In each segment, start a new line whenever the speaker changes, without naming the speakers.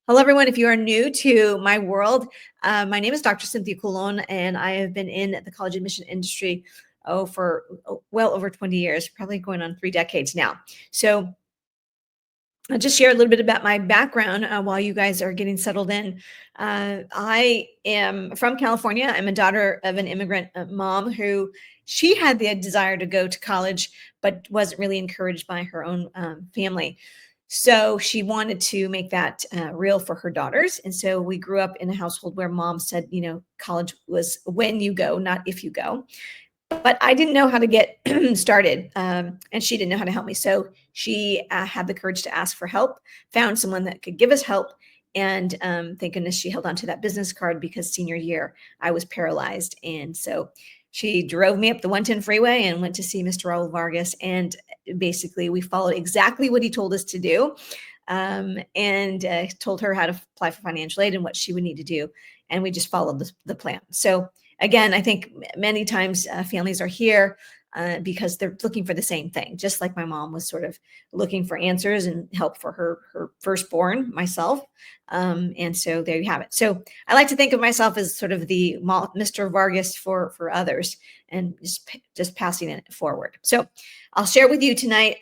Hello, everyone. If you are new to my world, my name is Dr. Cynthia Coulon, and I have been in the college admission industry for well over 20 years, probably going on 3 decades now. So I'll just share a little bit about my background while you guys are getting settled in. I am from California. I'm a daughter of an immigrant mom who she had the desire to go to college, but wasn't really encouraged by her own family. So she wanted to make that real for her daughters. And so we grew up in a household where mom said, college was when you go, not if you go. But I didn't know how to get started, and she didn't know how to help me. So she had the courage to ask for help, found someone that could give us help, and thank goodness she held on to that business card because senior year I was paralyzed, and so she drove me up the 110 freeway and went to see Mr. Raul Vargas, and basically we followed exactly what he told us to do, and told her how to apply for financial aid and what she would need to do, and we just followed the plan. So again, I think many times families are here because they're looking for the same thing, just like my mom was sort of looking for answers and help for her firstborn, myself. And so there you have it. So I like to think of myself as sort of the Mr. Vargas for others, and just passing it forward. So I'll share with you tonight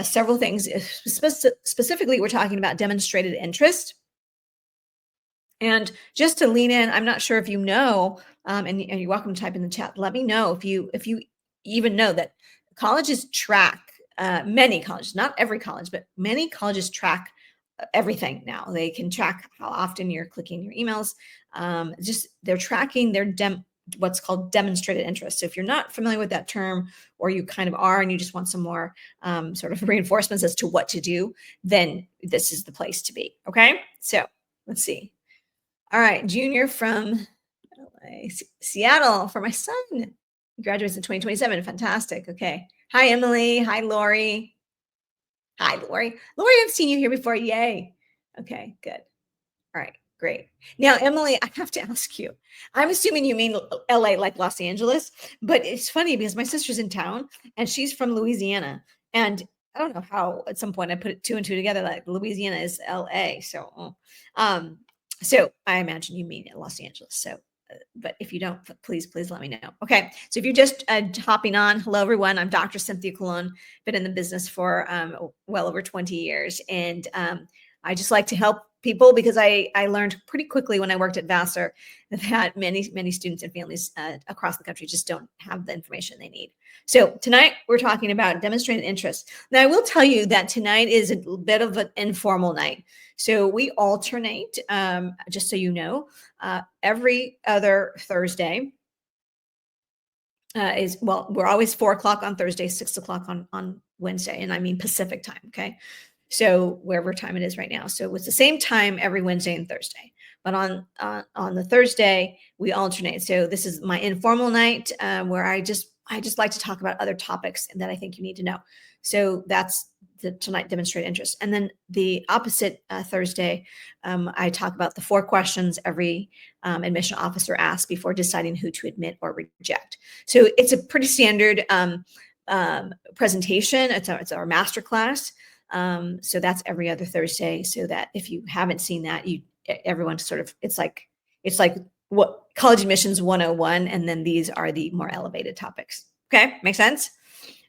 several things. Specifically, we're talking about demonstrated interest. And just to lean in, I'm not sure if you know, and you're welcome to type in the chat. Let me know if you even know that colleges track, many colleges, not every college, but many colleges track everything now. They can track how often you're clicking your emails. Just they're tracking their what's called demonstrated interest. So if you're not familiar with that term, or you kind of are, and you just want some more sort of reinforcements as to what to do, then this is the place to be. Okay, so let's see. All right, Junior from Seattle for my son. He graduates in 2027. Fantastic. Okay. Hi, Emily. Hi, Lori. Hi, Lori. Lori, I've seen you here before. Yay. Okay, good. All right, great. Now, Emily, I have to ask you. I'm assuming you mean LA, like Los Angeles, but it's funny because my sister's in town and she's from Louisiana. And I don't know how at some point I put two and two together, like Louisiana is LA. So I imagine you mean Los Angeles. So, but if you don't, please let me know. Okay. So if you're just hopping on, hello, everyone. I'm Dr. Cynthia Coulon, been in the business for well over 20 years. And I just like to help people because I learned pretty quickly when I worked at Vassar that many students and families across the country just don't have the information they need. So tonight we're talking about demonstrated interest. Now I will tell you that tonight is a bit of an informal night. So we alternate, just so you know, every other Thursday we're always 4 o'clock on Thursday, 6 o'clock on Wednesday, and I mean Pacific time. Okay. So wherever time it is right now. So it's the same time every Wednesday and Thursday, but on the Thursday we alternate. So this is my informal night where I just like to talk about other topics that I think you need to know. So that's the tonight demonstrate interest. And then the opposite Thursday, I talk about the 4 questions every admission officer asks before deciding who to admit or reject. So it's a pretty standard presentation. It's our master class. So that's every other Thursday. So that if you haven't seen that, everyone sort of, it's like what college admissions 101. And then these are the more elevated topics. Okay. Make sense?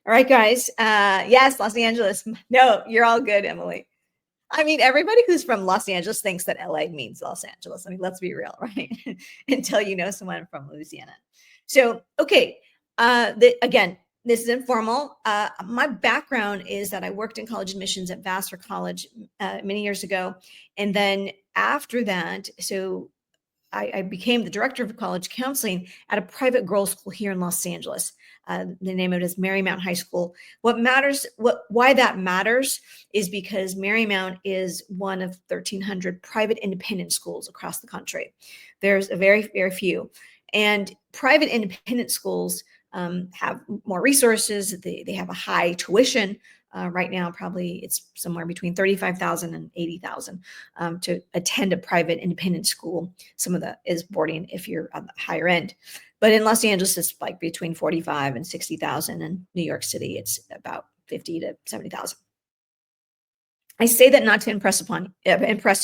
All right, guys. Yes, Los Angeles. No, you're all good, Emily. I mean, everybody who's from Los Angeles thinks that LA means Los Angeles. I mean, let's be real, right? Until you know someone from Louisiana. So, okay. Again, this is informal. My background is that I worked in college admissions at Vassar College many years ago. And then after that, so I became the director of college counseling at a private girls' school here in Los Angeles. The name of it is Marymount High School. Why that matters is because Marymount is one of 1,300 private independent schools across the country. There's a very, very few. And private independent schools have more resources. They have a high tuition. Right now, probably it's somewhere between $35,000 and $80,000 to attend a private independent school. Some of that is boarding if you're on the higher end. But in Los Angeles, it's like between $45,000 and $60,000. In New York City, it's about $50,000 to $70,000. I say that not to impress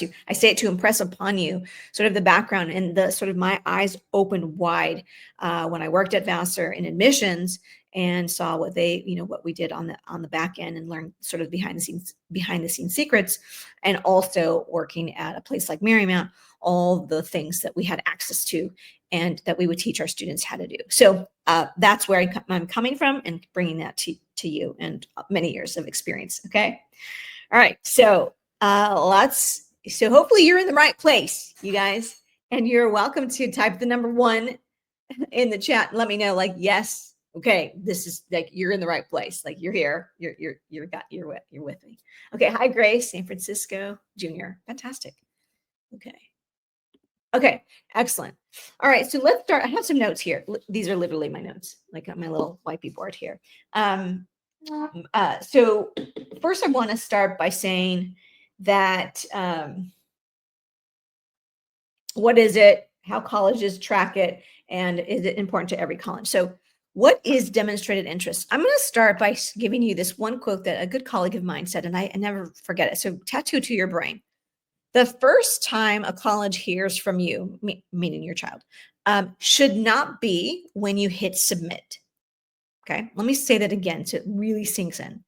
you. I say it to impress upon you sort of the background and the sort of my eyes opened wide when I worked at Vassar in admissions and saw what they, what we did on the back end and learned sort of behind the scenes secrets, and also working at a place like Marymount, all the things that we had access to and that we would teach our students how to do. So that's where I'm coming from and bringing that to you and many years of experience. Okay. All right. So so hopefully you're in the right place, you guys, and you're welcome to type the number 1 in the chat and let me know, like, yes, okay, this is like, you're in the right place. Like, you're here. You're with me. Okay. Hi, Grace, San Francisco Junior. Fantastic. Okay. Okay. Excellent. All right. So let's start. I have some notes here. These are literally my notes, like on my little whiteboard here. So first I want to start by saying that what is it, how colleges track it, and is it important to every college? So what is demonstrated interest? I'm going to start by giving you this one quote that a good colleague of mine said, and I never forget it. So tattoo to your brain. The first time a college hears from you, meaning your child, should not be when you hit submit. Okay, let me say that again so it really sinks in.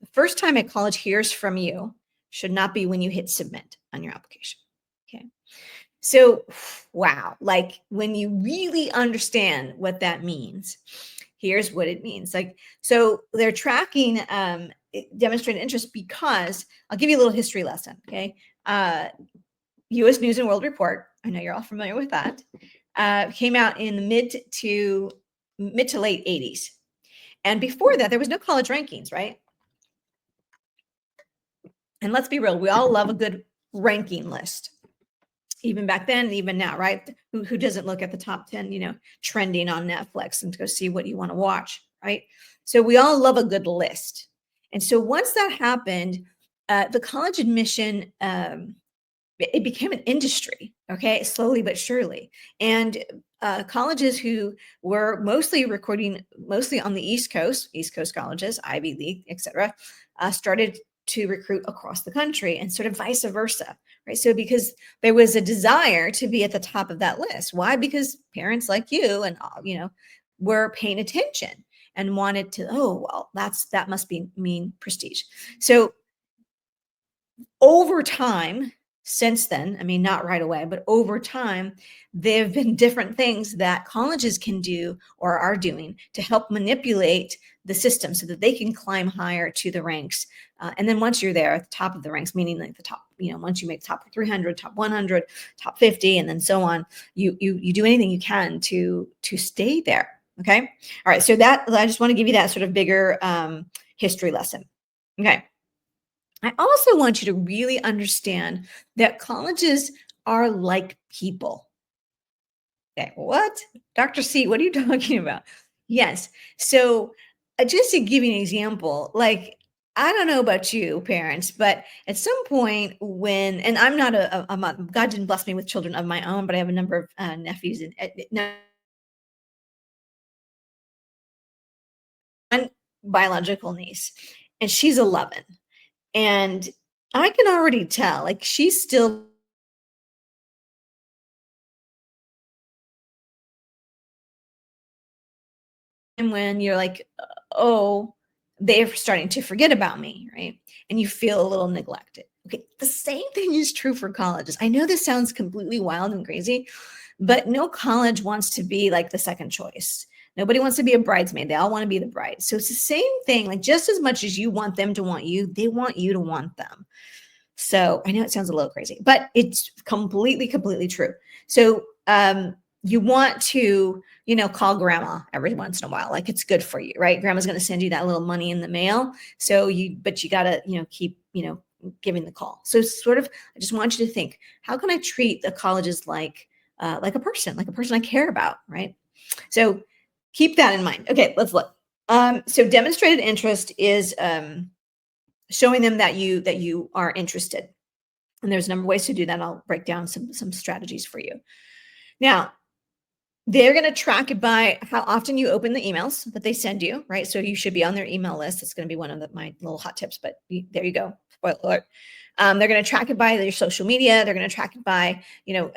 The first time a college hears from you should not be when you hit submit on your application. Okay, so wow, like when you really understand what that means, here's what it means. Like, so they're tracking demonstrated interest because I'll give you a little history lesson. Okay, U.S. News and World Report. I know you're all familiar with that. Came out in the mid to late 80s. And before that, there was no college rankings, right? And let's be real, we all love a good ranking list, even back then and even now, right? Who doesn't look at the top 10, trending on Netflix and to go see what you want to watch, right? So we all love a good list. And so once that happened, the college admission, it became an industry, okay, slowly but surely. And colleges who were recruiting mostly on the East Coast colleges, Ivy League, et cetera, started to recruit across the country and sort of vice versa, right? So because there was a desire to be at the top of that list. Why? Because parents like you and, were paying attention and wanted to, oh, well, that must mean prestige. So over time, since then, I mean, not right away, but over time, there have been different things that colleges can do or are doing to help manipulate the system so that they can climb higher to the ranks. And then once you're there at the top of the ranks, meaning like the top, once you make the top 300, top 100, top 50, and then so on, you do anything you can to stay there. Okay. All right. So that, I just want to give you that sort of bigger history lesson. Okay. I also want you to really understand that colleges are like people. Okay, what? Dr. C, what are you talking about? Yes. So, just to give you an example, like, I don't know about you, parents, but at some point and I'm not God didn't bless me with children of my own, but I have a number of nephews and one biological niece, and she's 11. And I can already tell, like, she's still when you're like, oh, they're starting to forget about me, right? And you feel a little neglected. Okay, the same thing is true for colleges. I know this sounds completely wild and crazy, but no college wants to be like the second choice. Nobody wants to be a bridesmaid. They all want to be the bride. So it's the same thing. Like, just as much as you want them to want you, they want you to want them. So I know it sounds a little crazy, but it's completely true. So you want to, call grandma every once in a while. Like, it's good for you, right? Grandma's going to send you that little money in the mail. So but you got to, keep, giving the call. So sort of, I just want you to think, how can I treat the colleges like a person I care about, right? So keep that in mind. Okay, let's look. So demonstrated interest is showing them that you are interested. And there's a number of ways to do that. I'll break down some strategies for you. Now, they're going to track it by how often you open the emails that they send you, right? So you should be on their email list. It's going to be one of my little hot tips, but there you go. Spoiler alert. They're going to track it by your social media. They're going to track it by,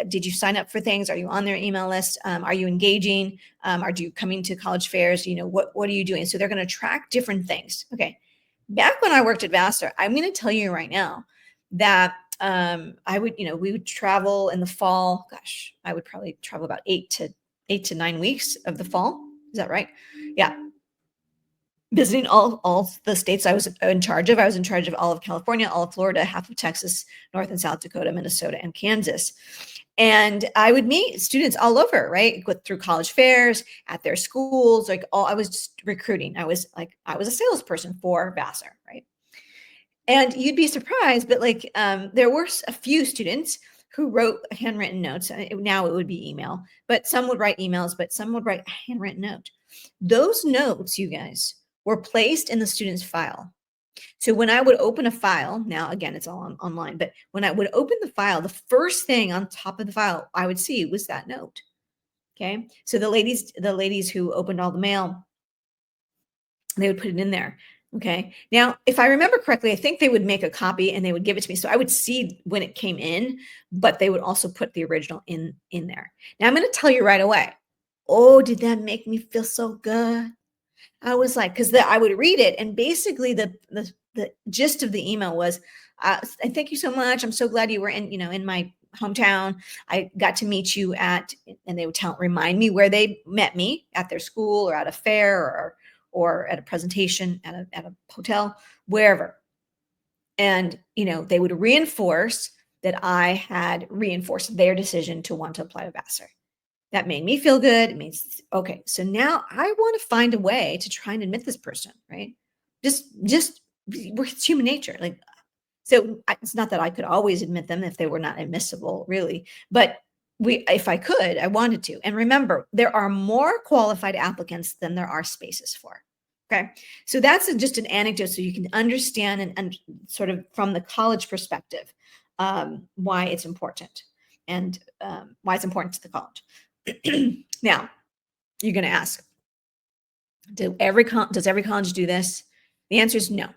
did you sign up for things? Are you on their email list? Are you engaging? Are you coming to college fairs? What are you doing? So they're going to track different things. Okay. Back when I worked at Vassar, I'm going to tell you right now that we would travel in the fall. Gosh, I would probably travel about 8 to 9 weeks of the fall. Is that right? Yeah, visiting all the states I was in charge of. I was in charge of all of California, all of Florida, half of Texas, North and South Dakota, Minnesota, and Kansas. And I would meet students all over, right? Through college fairs, at their schools, I was just recruiting. I was a salesperson for Vassar, right? And you'd be surprised, but there were a few students who wrote handwritten notes. Now it would be email, but some would write emails, but some would write a handwritten note. Those notes, you guys, were placed in the student's file. So when I would open a file, now again, it's all online, but when I would open the file, the first thing on top of the file I would see was that note. Okay. So the ladies who opened all the mail, they would put it in there. Okay. Now, if I remember correctly, I think they would make a copy and they would give it to me. So I would see when it came in, but they would also put the original in there. Now I'm going to tell you right away. Oh, did that make me feel so good? I was like, because I would read it, and basically the gist of the email was, "Thank you so much. I'm so glad you were in my hometown. I got to meet you at," and they would remind me where they met me at their school or at a fair or at a presentation at a hotel, wherever. And they would reinforce that I had reinforced their decision to want to apply to Vassar. That made me feel good. It means, okay, so now I want to find a way to try and admit this person, right? Just it's human nature. It's not that I could always admit them if they were not admissible, really, but if I could, I wanted to. And remember, there are more qualified applicants than there are spaces for. Okay, so that's just an anecdote, so you can understand and sort of from the college perspective why it's important and why it's important to the college. Now, you're going to ask, does every college do this? The answer is no.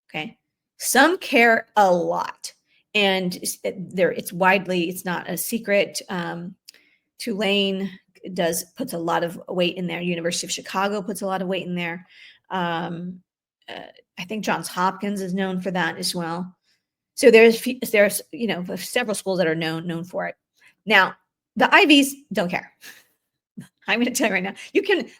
Okay. Some care a lot, and it's not a secret. Tulane puts a lot of weight in there. University of Chicago puts a lot of weight in there. I think Johns Hopkins is known for that as well. So there's several schools that are known for it. Now, the Ivies don't care. I'm going to tell you right now,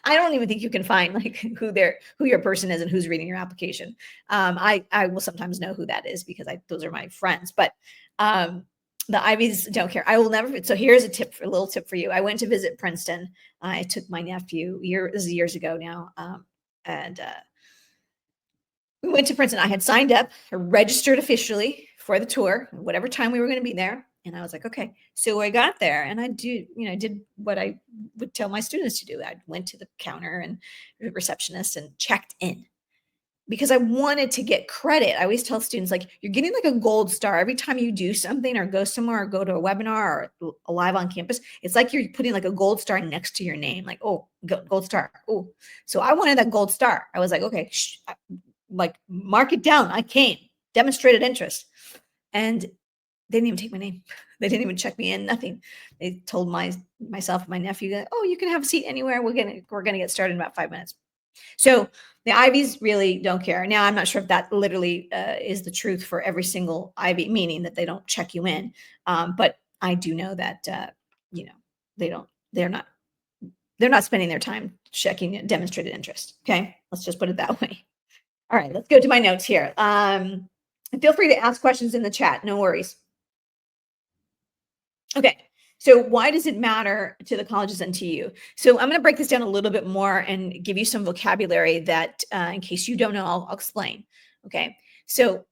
I don't even think you can find who your person is and who's reading your application. I will sometimes know who that is because those are my friends, but the Ivies don't care. I will never. So here's a little tip for you. I went to visit Princeton. I took my nephew this is years ago now. And we went to Princeton. I had signed up, registered officially for the tour, whatever time we were going to be there. And I was like, okay. So I got there and I did what I would tell my students to do. I went to the counter and the receptionist and checked in because I wanted to get credit. I always tell students, you're getting a gold star every time you do something or go somewhere or go to a webinar or live on campus. It's like you're putting a gold star next to your name. Oh, gold star. Oh, so I wanted that gold star. I was like, okay, mark it down. I came, demonstrated interest. And they didn't even take my name. They didn't even check me in, nothing. They told myself and my nephew that, oh, you can have a seat anywhere. We're gonna get started in about 5 minutes. So the Ivies really don't care. Now, I'm not sure if that literally is the truth for every single Ivy, meaning that they don't check you in. But I do know that they're not spending their time checking demonstrated interest. Okay, let's just put it that way. All right, let's go to my notes here. Feel free to ask questions in the chat. No worries. Okay. So why does it matter to the colleges and to you? So I'm going to break this down a little bit more and give you some vocabulary that, in case you don't know, I'll explain. Okay. So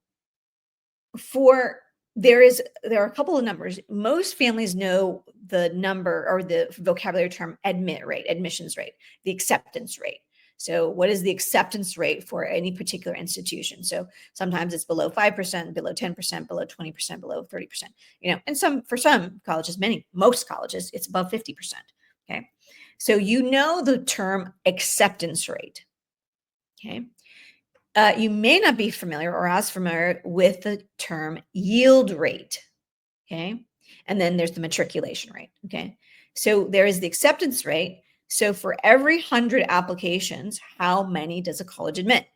there are a couple of numbers. Most families know the number or the vocabulary term admissions rate, the acceptance rate. So what is the acceptance rate for any particular institution? So sometimes it's below 5%, below 10%, below 20%, below 30%, and for some colleges, most colleges, it's above 50%. Okay. So the term acceptance rate. Okay. You may not be familiar or as familiar with the term yield rate. Okay. And then there's the matriculation rate. Okay. So there is the acceptance rate. So for every 100 applications, how many does a college admit?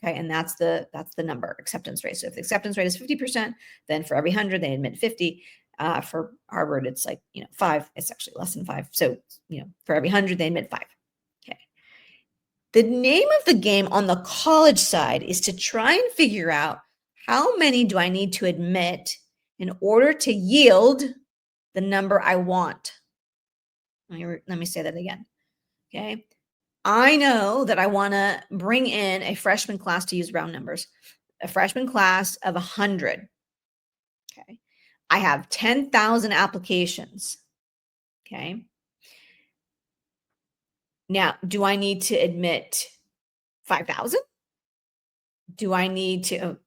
Okay. And that's the number, acceptance rate. So if the acceptance rate is 50%, then for every 100, they admit 50. For Harvard, it's like, 5. It's actually less than 5. So, for every 100, they admit 5. Okay. The name of the game on the college side is to try and figure out how many do I need to admit in order to yield the number I want. Let me say that again. Okay. I know that I want to bring in a freshman class, to use round numbers, a freshman class of 100. Okay. I have 10,000 applications. Okay. Now, do I need to admit 5,000? Do I need to,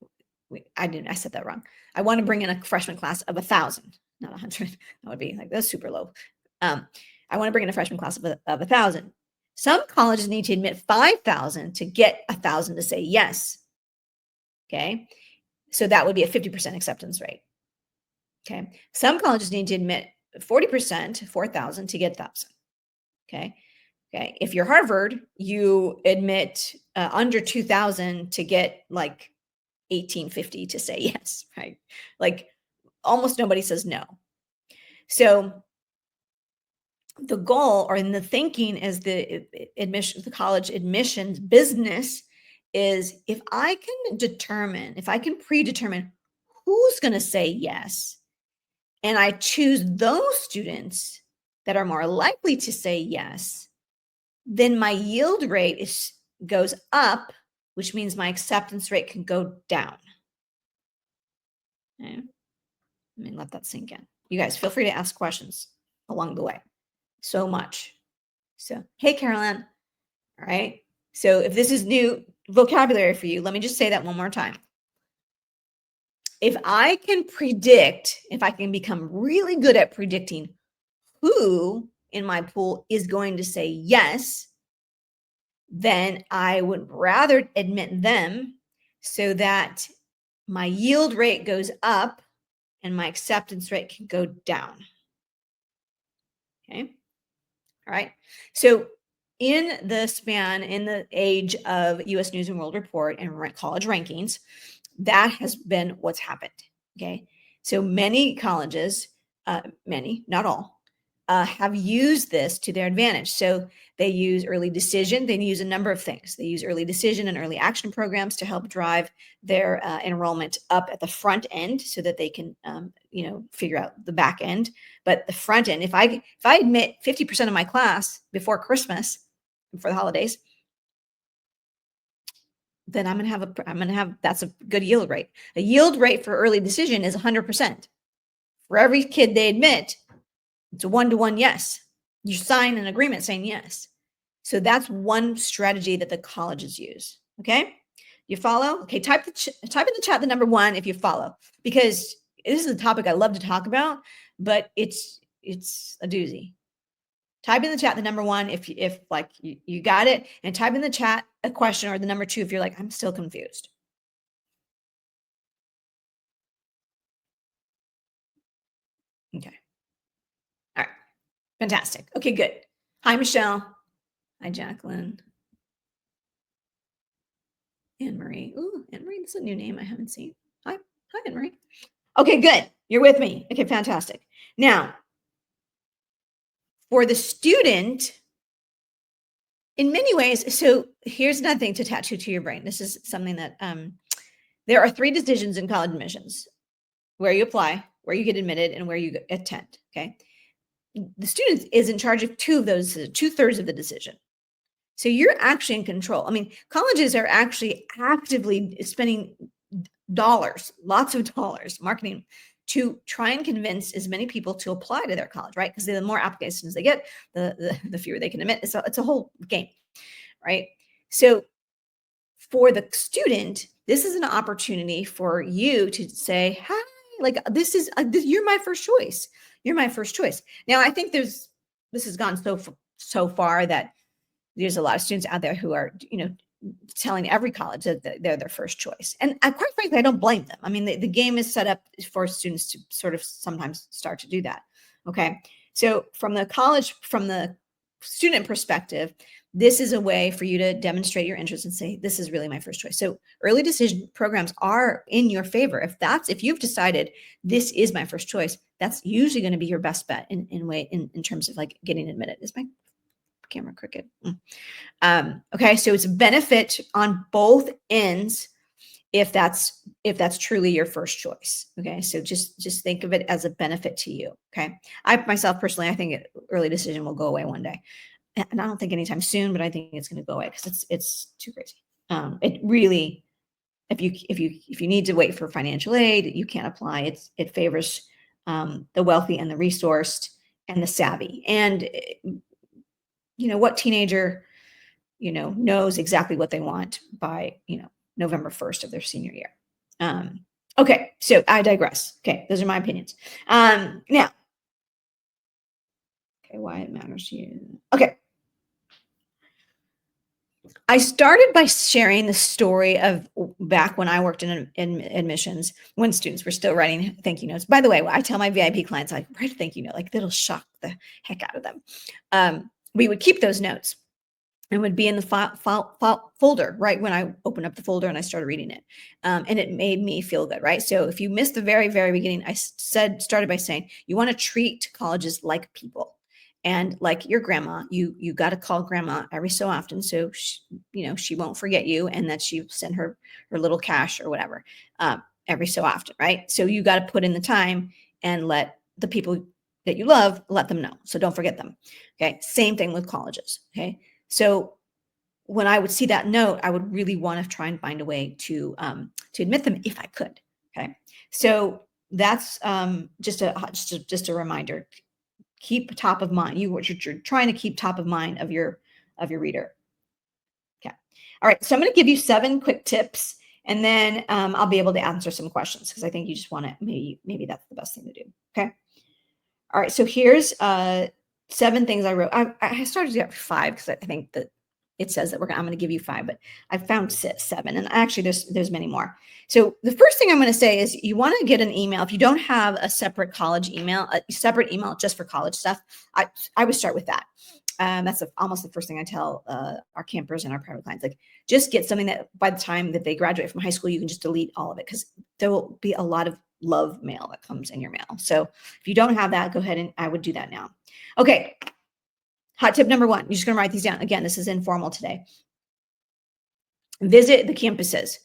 wait, I said that wrong. I want to bring in a freshman class of 1,000, not 100. That would be like, that's super low. I want to bring in a freshman class of 1,000. Some colleges need to admit 5,000 to get 1,000 to say yes. Okay. So that would be a 50% acceptance rate. Okay. Some colleges need to admit 40%, 4,000 to get 1,000. Okay. Okay. If you're Harvard, you admit under 2,000 to get like 1,850 to say yes, right? Like almost nobody says no. So the goal or in the thinking is the college admissions business is if I can predetermine who's going to say yes, and I choose those students that are more likely to say yes, then my yield rate goes up, which means my acceptance rate can go down. Okay. Let me let that sink in. You guys feel free to ask questions along the way. So much. So, hey, Carolyn. All right. So if this is new vocabulary for you, let me just say that one more time. If I can become really good at predicting who in my pool is going to say yes, then I would rather admit them so that my yield rate goes up and my acceptance rate can go down. Okay. All right. So in the age of US News and World Report and college rankings, that has been what's happened. Okay. So many colleges, many, not all, have used this to their advantage. So they use early decision. They use a number of things. They use early decision and early action programs to help drive their enrollment up at the front end so that they can, figure out the back end. But the front end, if I admit 50% of my class before Christmas, before the holidays, then I'm going to have, that's a good yield rate. A yield rate for early decision is 100%. For every kid they admit, it's a 1-to-1 yes. You sign an agreement saying yes. So that's one strategy that the colleges use. Okay. You follow? Okay. Type in the chat the number 1 if you follow, because this is a topic I love to talk about, but it's a doozy. Type in the chat the number 1 if like you got it, and type in the chat a question, or the number 2 if you're like, I'm still confused. Okay. All right. Fantastic. Okay, good. Hi, Michelle. Hi, Jacqueline. Anne-Marie. Ooh, Anne-Marie, that's a new name I haven't seen. Hi, Anne-Marie. Okay, good. You're with me. Okay, fantastic. Now, for the student, in many ways, so here's another thing to tattoo to your brain. This is something that there are 3 decisions in college admissions: where you apply, where you get admitted, and where you attend. Okay. The student is in charge of 2 of those, 2/3 of the decision. So you're actually in control. I mean, colleges are actually actively spending dollars, lots of dollars, marketing to try and convince as many people to apply to their college, right? Because the more applications they get, the fewer they can admit. It's a whole game, right? So for the student, this is an opportunity for you to say, hi, like you're my first choice. You're my first choice. Now, I think this has gone so far that there's a lot of students out there who are, telling every college that they're their first choice. And quite frankly, I don't blame them. I mean, the game is set up for students to sort of sometimes start to do that. Okay. So from the student perspective, this is a way for you to demonstrate your interest and say, this is really my first choice. So early decision programs are in your favor. If you've decided this is my first choice, that's usually going to be your best bet in terms of like getting admitted. Is my camera crooked? Okay, so it's a benefit on both ends if that's truly your first choice. Okay, so just think of it as a benefit to you. Okay, I myself personally, I think early decision will go away one day, and I don't think anytime soon, but I think it's going to go away because it's too crazy. It really, if you need to wait for financial aid, you can't apply. It favors the wealthy and the resourced and the savvy. And what teenager knows exactly what they want by, November 1st of their senior year. Okay, so I digress. Okay, those are my opinions. Now, okay, why it matters to you. Okay. I started by sharing the story of back when I worked in admissions, when students were still writing thank you notes. By the way, I tell my VIP clients, I write a thank you note, like that'll shock the heck out of them. We would keep those notes and would be in the folder right when I opened up the folder and I started reading it. And it made me feel good, right? So if you missed the very, very beginning, I started by saying, you want to treat colleges like people. And like your grandma, you got to call grandma every so often, so she won't forget you, and that she send her little cash or whatever every so often, right? So you got to put in the time and let the people that you love, let them know. So don't forget them. Okay. Same thing with colleges. Okay. So when I would see that note, I would really want to try and find a way to admit them if I could. Okay. So that's just a reminder. Keep top of mind. You're trying to keep top of mind of your reader. Okay. All right. So I'm going to give you 7 quick tips, and then I'll be able to answer some questions because I think you just want to maybe that's the best thing to do. Okay. All right. So here's 7 things I wrote. I started to get 5 because I think that it says that I'm going to give you 5, but I found 7, and actually there's many more. So the first thing I'm going to say is you want to get an email. If you don't have a separate college email, a separate email just for college stuff, I would start with that. That's almost the first thing I tell our campers and our private clients. Like, just get something that by the time that they graduate from high school, you can just delete all of it, because there will be a lot of love mail that comes in your mail. So if you don't have that, go ahead and I would do that now. Okay. Hot tip number 1. You're just going to write these down. Again, this is informal today. Visit the campuses.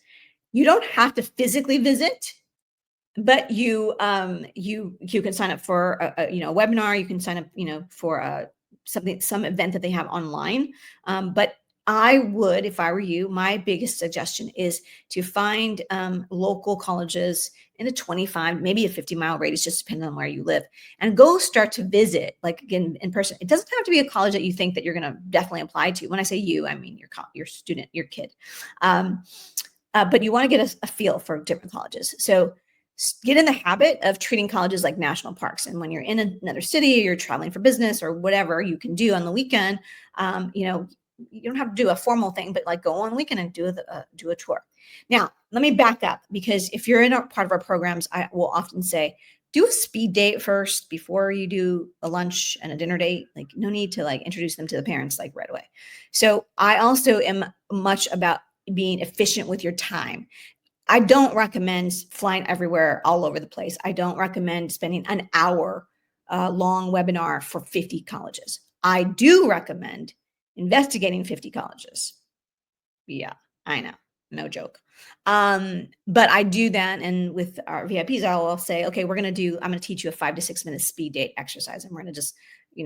You don't have to physically visit, but you can sign up for a webinar. You can sign up for some event that they have online. But I would, if I were you, my biggest suggestion is to find local colleges in a 25, maybe a 50-mile radius, just depending on where you live, and go start to visit, like, again, in person. It doesn't have to be a college that you think that you're going to definitely apply to. When I say you, I mean your student, your kid. But you want to get a feel for different colleges. So get in the habit of treating colleges like national parks. And when you're in another city, or you're traveling for business or whatever you can do on the weekend, you don't have to do a formal thing, but like go on the weekend and do a tour. Now, let me back up, because if you're in a part of our programs, I will often say, do a speed date first before you do a lunch and a dinner date. Like, no need to like introduce them to the parents like right away. So I also am much about being efficient with your time. I don't recommend flying everywhere all over the place. I don't recommend spending an hour long webinar for 50 colleges. I do recommend investigating 50 colleges. Yeah, I know. No joke. But I do that. And with our VIPs, I'll say, okay, I'm going to teach you a 5 to 6 minute speed date exercise. And we're going to just,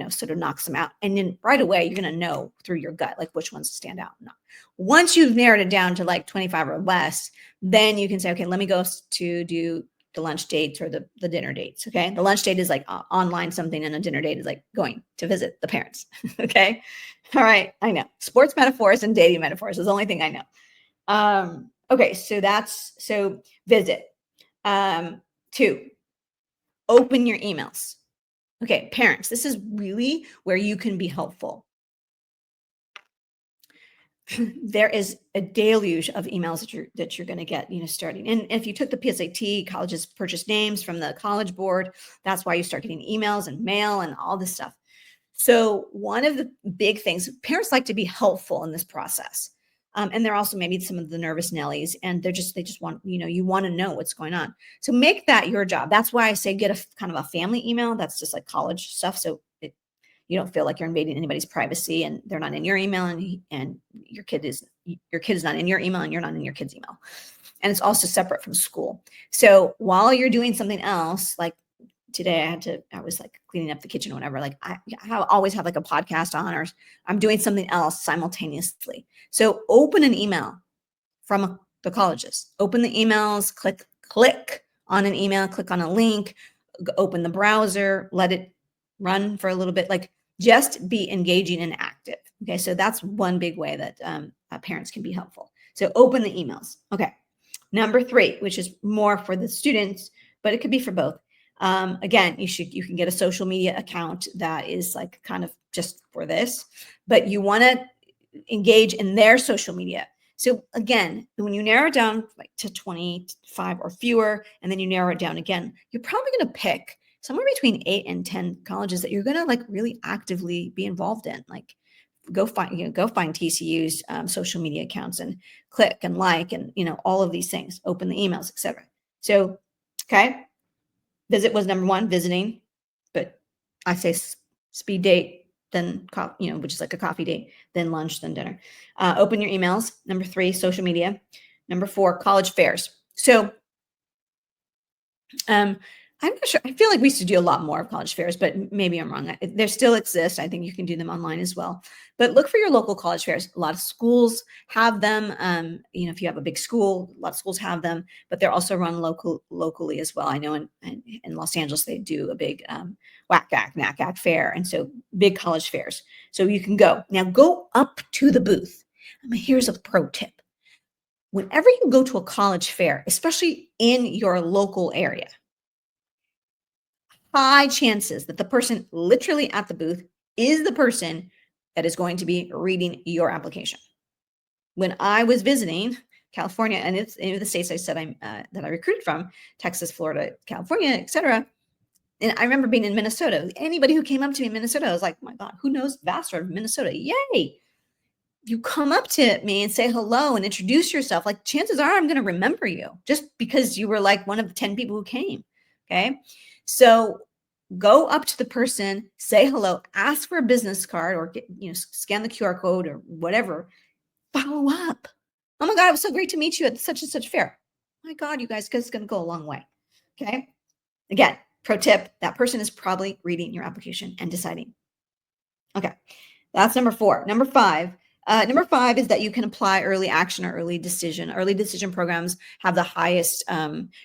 sort of knock some out. And then right away, you're going to know through your gut, like which ones stand out. No. Once you've narrowed it down to like 25 or less, then you can say, okay, let me go to do the lunch dates or the dinner dates. Okay. The lunch date is like online something, and a dinner date is like going to visit the parents. Okay. All right. I know. Sports metaphors and dating metaphors is the only thing I know. Okay. So visit. 2, open your emails. Okay. Parents, this is really where you can be helpful. there is a deluge of emails that you're going to get, starting. And if you took the PSAT, colleges purchase names from the college board. That's why you start getting emails and mail and all this stuff. So one of the big things, parents like to be helpful in this process. And they're also maybe some of the nervous Nellies, and they just want, you want to know what's going on. So make that your job. That's why I say get a kind of a family email. That's just like college stuff. So you don't feel like you're invading anybody's privacy, and they're not in your email, and your kid is not in your email, and you're not in your kid's email. And it's also separate from school. So while you're doing something else, like today I was like cleaning up the kitchen or whatever, like I always have like a podcast on, or I'm doing something else simultaneously. So open an email from the colleges, open the emails, click on an email, click on a link, open the browser, let it run for a little bit, like just be engaging and active. Okay. So that's one big way that parents can be helpful. So open the emails. Okay. Number 3, which is more for the students, but it could be for both. Again, you can get a social media account that is like kind of just for this, but you want to engage in their social media. So again, when you narrow it down like to 25 or fewer, and then you narrow it down again, you're probably going to pick somewhere between 8 and 10 colleges that you're going to like really actively be involved in. Like go find TCU's social media accounts and click and like, and all of these things, open the emails, etc. So, okay. Visit was number 1, visiting, but I say speed date, then which is like a coffee date, then lunch, then dinner. Open your emails. Number 3, social media. Number 4, college fairs. So I'm not sure. I feel like we used to do a lot more of college fairs, but maybe I'm wrong. They still exist. I think you can do them online as well. But look for your local college fairs. A lot of schools have them. If you have a big school, a lot of schools have them, but they're also run locally as well. I know in Los Angeles they do a big WAC-AC, NAC-AC fair, and so big college fairs. So you can go. Now go up to the booth. Here's a pro tip. Whenever you go to a college fair, especially in your local area, high chances that the person literally at the booth is the person that is going to be reading your application. When I was visiting California, and it's in the states I said that I recruited from, Texas, Florida, California, etc. And I remember being in Minnesota. Anybody who came up to me in Minnesota, I was like, oh my God, who knows Vassar of Minnesota? Yay. You come up to me and say hello and introduce yourself. Like chances are I'm going to remember you just because you were like one of the 10 people who came. Okay. So go up to the person, say hello, ask for a business card, or scan the QR code or whatever. Follow up. Oh my God, it was so great to meet you at such and such fair. My God, you guys, it's going to go a long way. Okay. Again, pro tip, that person is probably reading your application and deciding. Okay. That's number 4. Number 5 is that you can apply early action or early decision. Early decision programs have the highest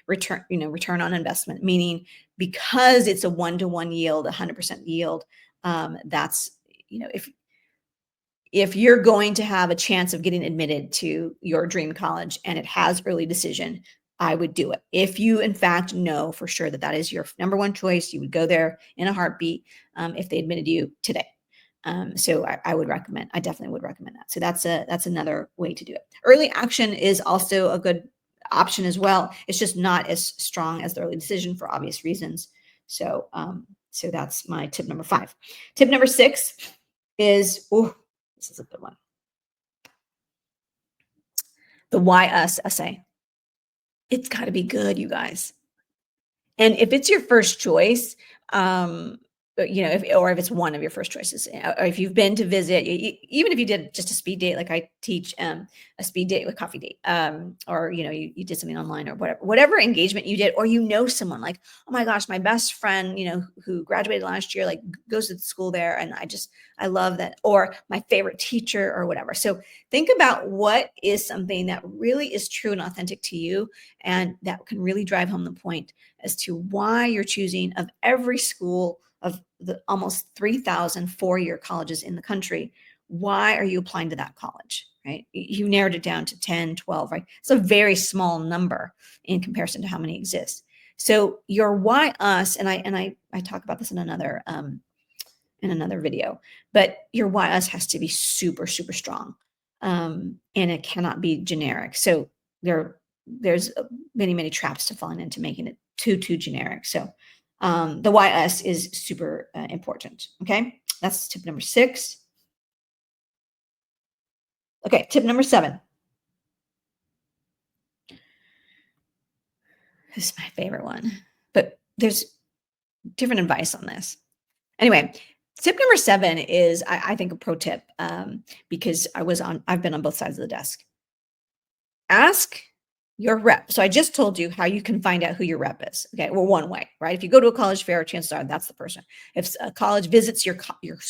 return on investment, meaning because it's a 1-to-1 yield, 100% yield. That's, if you're going to have a chance of getting admitted to your dream college and it has early decision, I would do it. If you, in fact, know for sure that that is your number 1 choice, you would go there in a heartbeat if they admitted you today. So I definitely would recommend that. So that's another way to do it. Early action is also a good option as well. It's just not as strong as the early decision for obvious reasons. So that's my tip number 5. Tip number 6 is, this is a good one. The why us essay. It's got to be good, you guys. And if it's your first choice, if it's one of your first choices, or if you've been to visit, even if you did just a speed date, like I teach a speed date with coffee date, or you did something online or whatever engagement you did, or someone like, oh my gosh, my best friend, who graduated last year, like goes to the school there, and I love that, or my favorite teacher or whatever. So think about what is something that really is true and authentic to you, and that can really drive home the point as to why you're choosing, of every school of the almost 3,000 four-year colleges in the country, why are you applying to that college, right? You narrowed it down to 10, 12, right? It's a very small number in comparison to how many exist. So your why us, and I talk about this in another video, but your why us has to be super, super strong. and it cannot be generic. So there's many traps to falling into making it too generic. So the YS is super important. Okay, that's tip number 6. Okay, tip number 7. This is my favorite one, but there's different advice on this. Anyway, tip number 7 is, I think, a pro tip, because I've been on both sides of the desk. Ask your rep. So I just told you how you can find out who your rep is. Okay, well, one way, right? If you go to a college fair, chances are that's the person. If a college visits your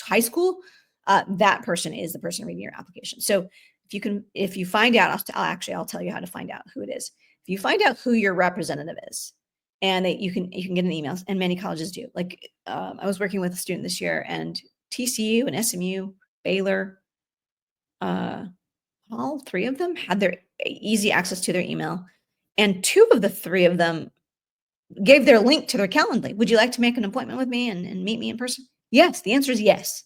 high school, that person is the person reading your application. So if you find out, I'll tell you how to find out who it is. If you find out who your representative is, and you can get an email, and many colleges do. Like I was working with a student this year, and TCU and SMU, Baylor, all 3 of them had their easy access to their email, and 2 of the 3 of them gave their link to their Calendly. Would you like to make an appointment with me and meet me in person? Yes, the answer is yes.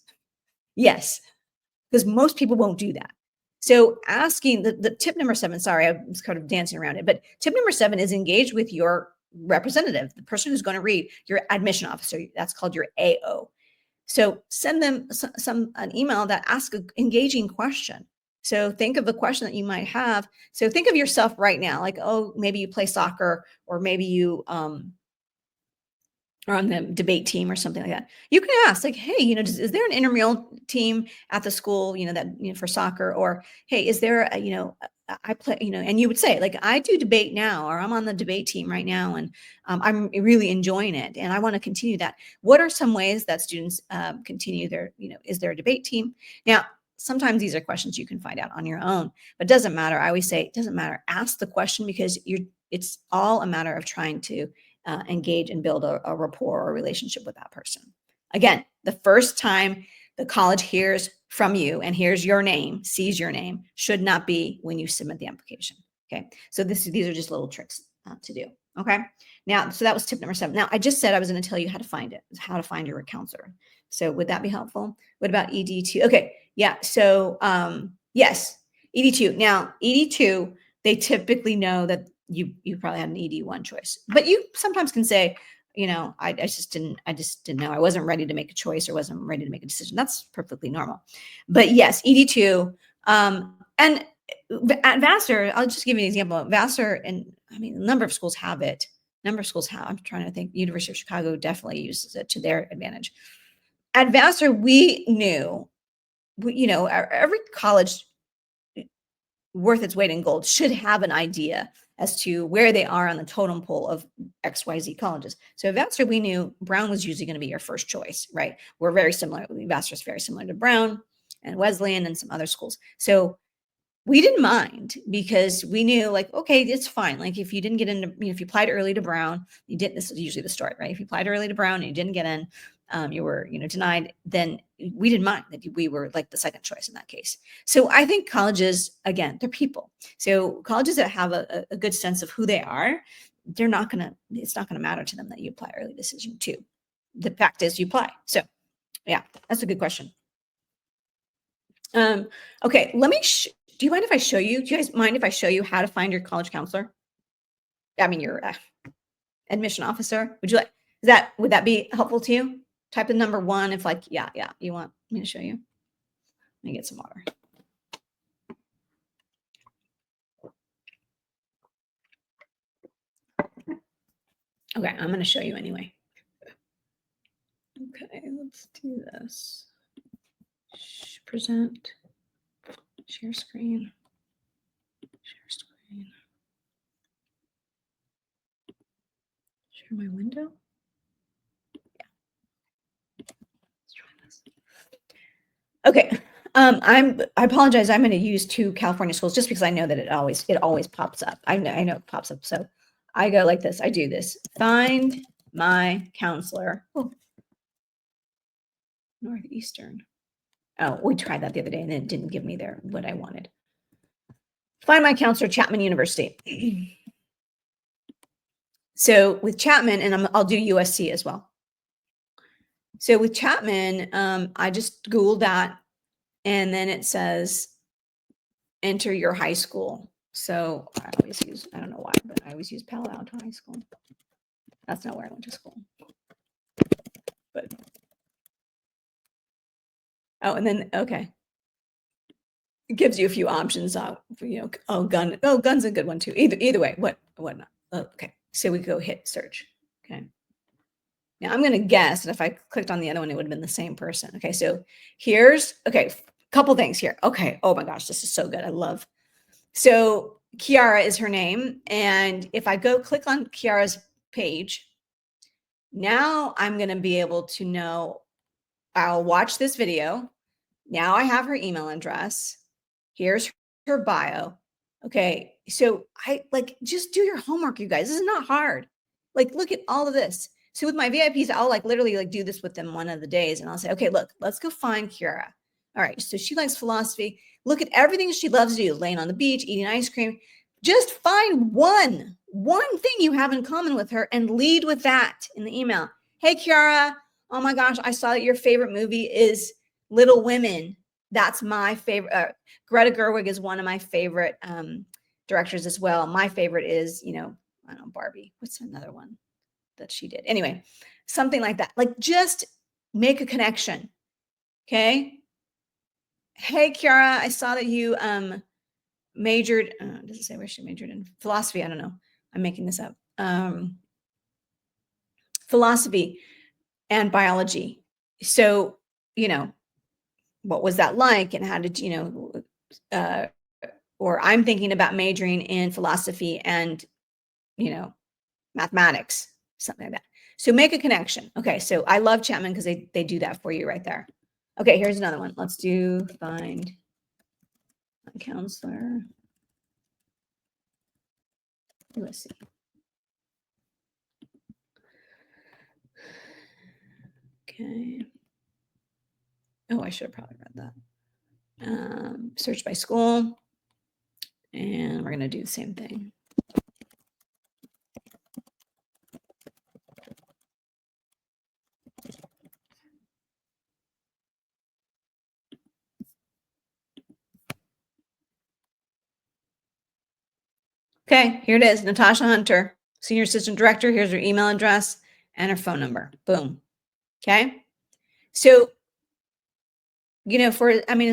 Yes, because most people won't do that. So asking the tip number 7, sorry, I was kind of dancing around it, but tip number 7 is engage with your representative, the person who's going to read, your admission officer. That's called your AO. So send them an email that asks an engaging question. So think of the question that you might have. So think of yourself right now, like, oh, maybe you play soccer, or maybe you or on the debate team or something like that. You can ask, like, hey, is there an intramural team at the school, for soccer? Or, hey, is there I play, and you would say, like, I do debate now, or I'm on the debate team right now, and I'm really enjoying it, and I want to continue that. What are some ways that students continue their, is there a debate team? Now, sometimes these are questions you can find out on your own, but it doesn't matter. I always say it doesn't matter. Ask the question, because it's all a matter of trying to engage and build a rapport or relationship with that person. Again, the first time the college hears from you and hears your name, sees your name, should not be when you submit the application. Okay, so these are just little tricks to do. Okay, now, so that was tip number 7. Now, I just said I was going to tell you how to find it, how to find your counselor. So would that be helpful? What about ED2? Okay, yeah. So yes, ED2. Now, ED2, they typically know that you probably had an ED1 choice, but you sometimes can say, I just didn't know. I wasn't ready to make a choice, or wasn't ready to make a decision. That's perfectly normal. But yes, ED2, and at Vassar, I'll just give you an example. Vassar, and a number of schools have it. I'm trying to think. University of Chicago definitely uses it to their advantage. At Vassar, we knew, every college worth its weight in gold should have an idea as to where they are on the totem pole of XYZ colleges. So Vassar, we knew Brown was usually going to be your first choice, right? We're very similar. Vassar is very similar to Brown and Wesleyan and some other schools. So we didn't mind, because we knew, like, okay, it's fine. Like, if you didn't get into, if you applied early to Brown, you didn't, this is usually the story, right? If you applied early to Brown and you didn't get in, you were, denied, then we didn't mind that we were like the second choice in that case. So I think colleges, again, they're people. So colleges that have a good sense of who they are, it's not going to matter to them that you apply early decision 2. The fact is you apply. So yeah, that's a good question. Okay, do you mind if I show you? Do you guys mind if I show you how to find your college counselor? Your admission officer. Would that be helpful to you? Type in number 1 if, like, yeah, you want me to show you. Let me get some water. Okay, I'm going to show you anyway. Okay, let's do this. Present. Share screen. Share my window. Yeah. Let's try this. Okay. I apologize. I'm going to use 2 California schools just because I know that it always pops up. I know it pops up. So I go like this. I do this. Find my counselor. Oh. Northeastern. Oh, we tried that the other day and it didn't give me what I wanted. Find my counselor, Chapman University. So with Chapman, and I'll do USC as well. So with Chapman, I just Googled that, and then it says enter your high school. So I always use, I don't know why, but I always use Palo Alto High School. That's not where I went to school. But oh, and then okay. It gives you a few options. Gun's a good one too. Either way, what not? Okay, so we go hit search. Okay. Now I'm going to guess that if I clicked on the other one, it would have been the same person. Okay, so here's couple things here. Okay, oh my gosh, this is so good. I love. So Kiara is her name, and if I go click on Kiara's page, now I'm going to be able to know. I'll watch this video. Now I have her email address. Here's her bio. Okay. So just do your homework, you guys. This is not hard. Like, look at all of this. So with my VIPs, I'll literally do this with them one of the days. And I'll say, okay, look, let's go find Kiara. All right. So she likes philosophy. Look at everything she loves to do, laying on the beach, eating ice cream. Just find one thing you have in common with her and lead with that in the email. Hey, Kiara. Oh my gosh. I saw that your favorite movie is Little Women. That's my favorite. Greta Gerwig is one of my favorite directors as well. My favorite is, I don't know, Barbie. What's another one that she did? Anyway, something like that. Like, just make a connection. Okay. Hey, Kiara, I saw that you majored. Does it say where she majored in? Philosophy. I don't know. I'm making this up. Philosophy and biology. So, what was that like, and how did or I'm thinking about majoring in philosophy and mathematics, something like that. So make a connection. Okay, so I love Chapman because they do that for you right there. Okay, here's another one. Let's do find a counselor. Let's see. Okay. Oh, I should have probably read that. Search by school. And we're going to do the same thing. Okay, here it is. Natasha Hunter, Senior Assistant Director. Here's her email address and her phone number. Boom. Okay. So, as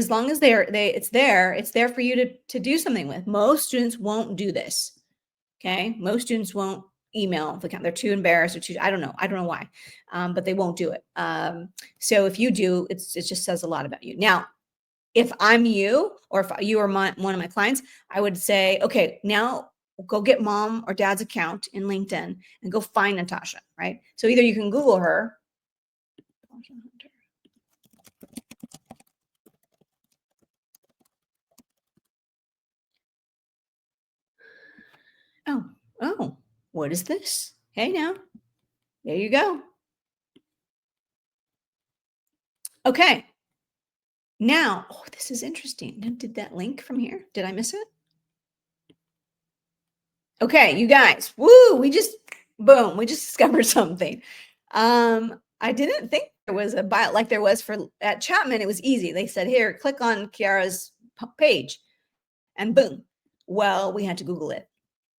long as it's there for you to do something with. Most students won't do this. Okay. Most students won't email the account. They're too embarrassed or I don't know why, but they won't do it. So if you do, it just says a lot about you. Now, if I'm you, or if you are one of my clients, I would say, okay, now go get mom or dad's account in LinkedIn and go find Natasha, right? So either you can Google her. Oh, what is this? Hey, now, there you go. Okay. Now, this is interesting. Did that link from here? Did I miss it? Okay, you guys. Woo! We just discovered something. I didn't think there was a bio like there was at Chapman. It was easy. They said, here, click on Kiara's page, and boom. Well, we had to Google it.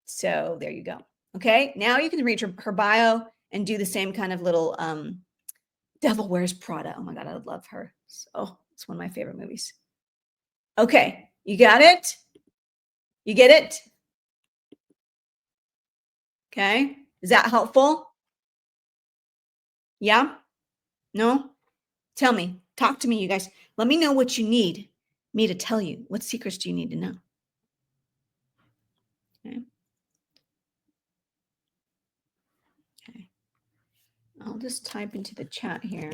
So there you go. Okay, now you can read her bio and do the same kind of little Devil Wears Prada. Oh my God, I love her. So it's one of my favorite movies. Okay, you got it? You get it? Okay, is that helpful? Yeah? No? Tell me. Talk to me, you guys. Let me know what you need me to tell you. What secrets do you need to know? Okay. Okay. I'll just type into the chat here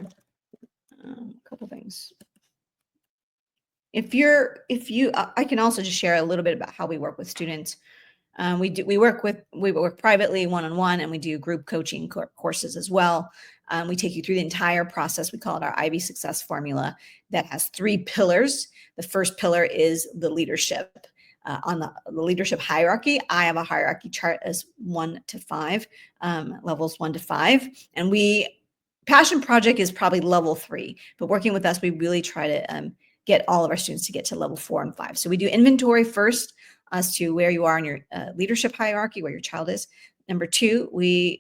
a couple things. I can also just share a little bit about how we work with students. We work privately one-on-one, and we do group coaching courses as well. We take you through the entire process. We call it our IB Success Formula that has 3 pillars. The first pillar is the leadership. On the leadership hierarchy, I have a hierarchy chart as 1 to 5, levels 1 to 5. And Passion Project is probably level 3, but working with us, we really try to get all of our students to get to level 4 and 5. So we do inventory first as to where you are in your leadership hierarchy, where your child is. Number two, we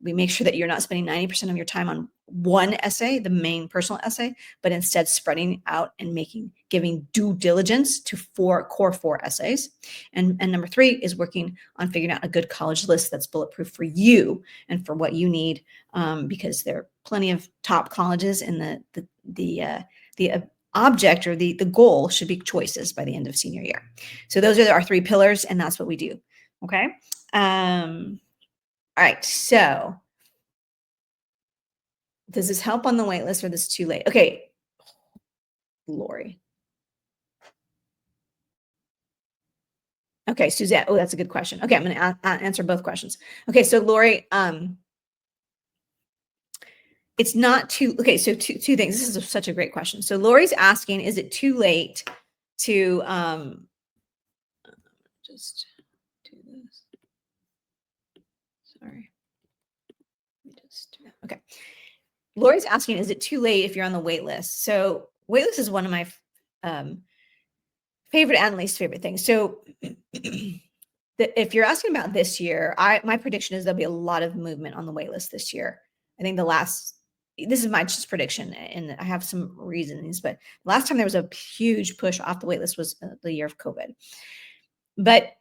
make sure that you're not spending 90% of your time on one essay, the main personal essay, but instead spreading out and giving due diligence to core 4 essays. And number three is working on figuring out a good college list that's bulletproof for you and for what you need, because there are plenty of top colleges, and the object, or the goal, should be choices by the end of senior year. So those are our 3 pillars, and that's what we do. Okay. All right. So does this help on the wait list, or this too late? Okay. Lori. Okay, Suzette. Oh, that's a good question. Okay, I'm going to answer both questions. Okay, so Lori, it's not too, okay, so two things. This is such a great question. So Lori's asking, is it too late to just do this? Sorry. Let me just do that. Okay. Lori's asking, is it too late if you're on the wait list? So wait list is one of my favorite and least favorite things. So if you're asking about this year, my prediction is there'll be a lot of movement on the wait list this year. I think this is my just prediction, and I have some reasons, but last time there was a huge push off the wait list was the year of COVID. But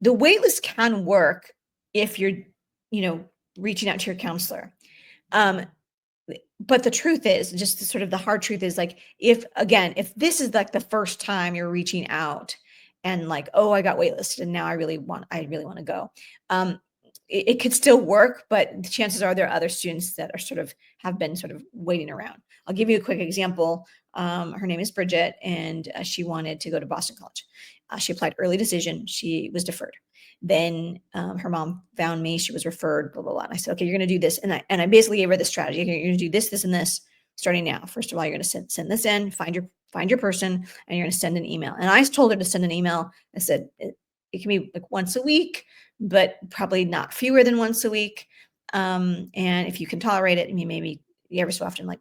the wait list can work if you're, reaching out to your counselor. But the truth is, just sort of the hard truth is, like, if this is like the first time you're reaching out and like, oh, I got waitlisted and now I really want to go. It could still work, but the chances are there are other students that have been waiting around. I'll give you a quick example. Her name is Bridget, and she wanted to go to Boston College. She applied early decision. She was deferred. Then her mom found me. She was referred, blah, blah, blah. And I said, okay, you're going to do this. And I basically gave her the strategy. You're going to do this, this, and this starting now. First of all, you're going to send this in, find your person, and you're going to send an email. And I told her to send an email. I said, it can be like once a week, but probably not fewer than once a week. And if you can tolerate it, maybe every so often, like,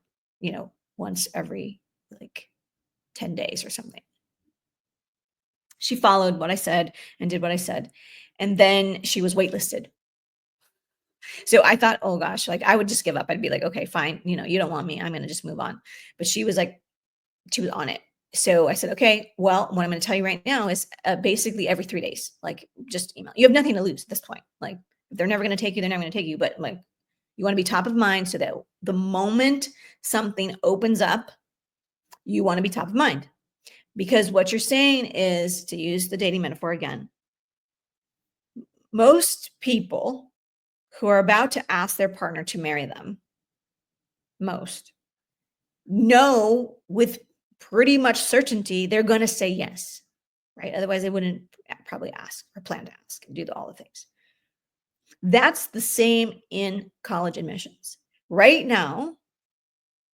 once every like 10 days or something. She followed what I said and did what I said. And then she was waitlisted. So I thought, oh gosh, like I would just give up. I'd be like, okay, fine. You don't want me. I'm going to just move on. But she was on it. So I said, okay, well, what I'm going to tell you right now is basically every 3 days, like just email. You have nothing to lose at this point. Like if they're never going to take you, they're never going to take you. But like you want to be top of mind so that the moment something opens up, you want to be top of mind. Because what you're saying is, to use the dating metaphor again, most people who are about to ask their partner to marry them, most know with pretty much certainty they're going to say yes, right? Otherwise, they wouldn't probably ask or plan to ask and do all the things. That's the same in college admissions. Right now,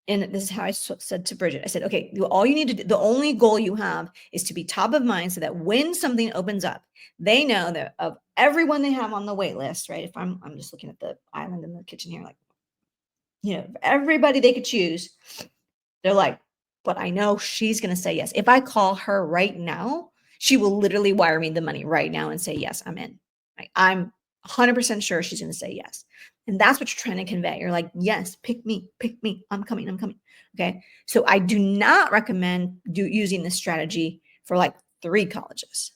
and this is how I said to Bridget, I said, okay, all you need to do, the only goal you have is to be top of mind so that when something opens up, they know that of everyone they have on the wait list, right? If I'm just looking at the island in the kitchen here, like, everybody they could choose, they're like, but I know she's going to say yes. If I call her right now, she will literally wire me the money right now and say, yes, I'm in. Right? I'm 100% sure she's going to say yes. And that's what you're trying to convey. You're like, yes, pick me. I'm coming. Okay. So I do not recommend using this strategy for like 3 colleges.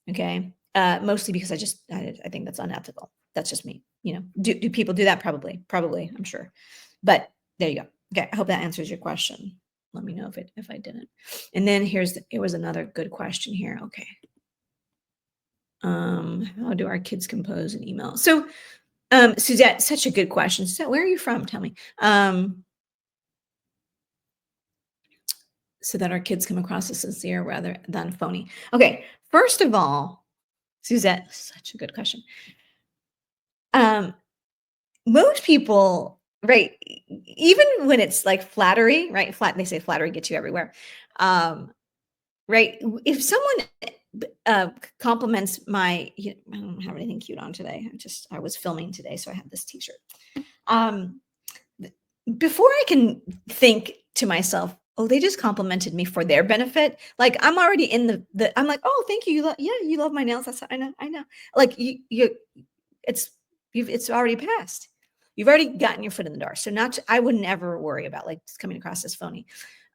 Okay. Mostly because I think that's unethical. That's just me. Do people do that? Probably, I'm sure. But there you go. Okay. I hope that answers your question. Let me know if I didn't. And then it was another good question here. Okay. How do our kids compose an email? So, Suzette, such a good question. So where are you from? Tell me. So that our kids come across as sincere rather than phony. Okay. First of all, Suzette, such a good question. Most people, right, even when it's like flattery, right? They say flattery gets you everywhere. Right. If someone compliments I don't have anything cute on today. I was filming today, so I had this t-shirt. Before I can think to myself, oh, they just complimented me for their benefit. Like I'm already in the I'm like, oh, thank you. Yeah, you love my nails. That's I know, I know. Like it's it's already passed. You've already gotten your foot in the door. So not I would never worry about like coming across as phony.